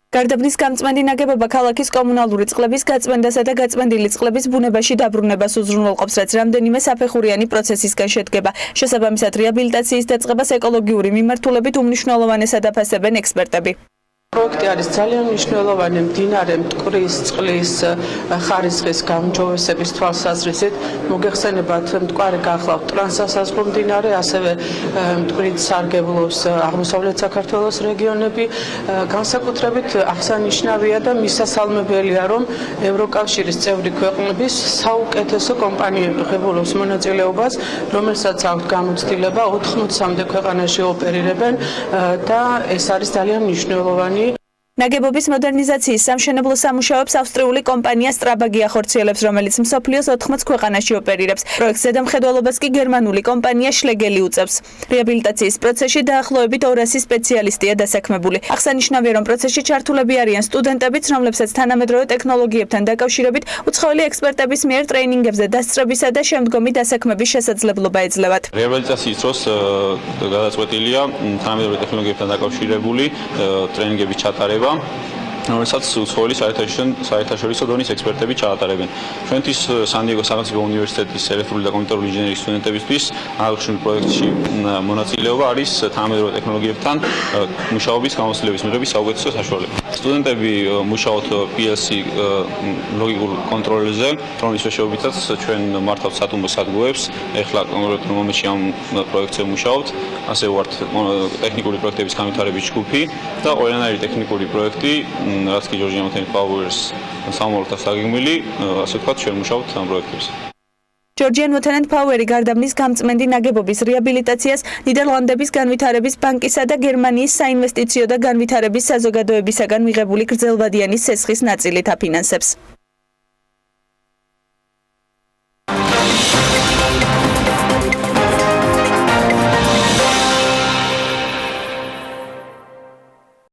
გარდაბნის გამწმენდი ნაგებობა ქალაქის კომუნალური წყლების გაწმენდასა და გაწმენდილი წყლების ბუნებაში დაბრუნებას უზრუნველყოფს, რაც რამდენიმე საფეხურიანი პროცესისგან შედგება. შესაბამისად, რეაბილიტაციის დაწყებას ეკოლოგიური მიმართულებით უმნიშვნელოვანესად აფასებენ ექსპერტები. პროექტი არის ძალიან მნიშვნელოვანი მდინარე მტკვრის წყლის ხარისხის გაუმჯობესების თვალსაზრისით. მოგეხსენებათ, მტკვარი გახლავთ ტრანსსასაზღვრო მდინარე, ასევე მტკვრით სარგებლობს აღმოსავლეთ საქართველოს რეგიონები. განსაკუთრებით აღსანიშნავია და მისასალმებელია, რომ ევროკავშირის წევრი ქვეყნების საუკეთესო კომპანიები ღებულობს მონაწილეობას, რომელსაც აქვს გამოცდილება 80-მდე ქვეყანაში ოპერირებენ და ეს არის ძალიან მნიშვნელოვანი. ნაგებობის მოდერნიზაციის სამშენებლო სამუშაოებს ავსტრიული კომპანია Strabag ახორციელებს, რომელიც მსოფლიოს 80 ქვეყანაში ოპერირებს. პროექტს ზედამხედველობას კი გერმანული კომპანია Schlegel უწევს. რეაბილიტაციის პროცესში დაახლოებით 200 სპეციალისტია დასაქმებული. აღსანიშნავია, რომ პროცესში ჩართულები არიან სტუდენტებიც, რომლებსაც თანამედროვე ტექნოლოგიებთან დაკავშირებით უცხოელი ექსპერტების მიერ ტრეინინგებზე დასწრებისა და შემდგომი დასაქმების შესაძლებლობა ეძლევათ. რეაბილიტაციის დროს გადაწყვეტილია თანამედროვე ტექნოლოგიებთან დაკავშირებული ტრეინინგების ჩატარება, რომელსაც უცხოელი საერთაშორისო დონის ექსპერტები ჩაატარებენ. ჩვენთვის სან-დიეგოს სახელმწიფო უნივერსიტეტის ელექტრული და კომპიუტერული ინჟინერიის სტუდენტებისთვის აღნიშნული პროექტში მონაწილეობა არის თანამედროვე ტექნოლოგიებთან მუშაობის გამოცდილების მიღების საუკეთესო საშუალება. სტუდენტები მუშაობთ PLC ლოგიკურ კონტროლერზე, რომლის მეშვეობითაც ჩვენ მართავთ სათუმბო სადგურებს. ეხლა კონკრეტულ მომენტში ამ პროექტზე მუშაობთ. ასე ვართ ტექნიკური პროექტების განვითარების ჯგუფი და ყველანაირი ტექნიკური პროექტი, რაც კი Georgian Water and Power-ს სამმართველოს აგეგმილი, ასე ვთქვათ, ჩვენ მუშაობთ ამ პროექტებზე. ჯორჯიან მოთანან ფაუერი გარდაბნის გამწმენდი ნაგებობის რეაბილიტაციას ნიდერლანდების განვითარების ბანკისა და გერმანიის საინვესტიციო და განვითარების საზოგადოებისაგან მიღებული გრძელვადიანი სესხის ნაწილით აფინანსებს.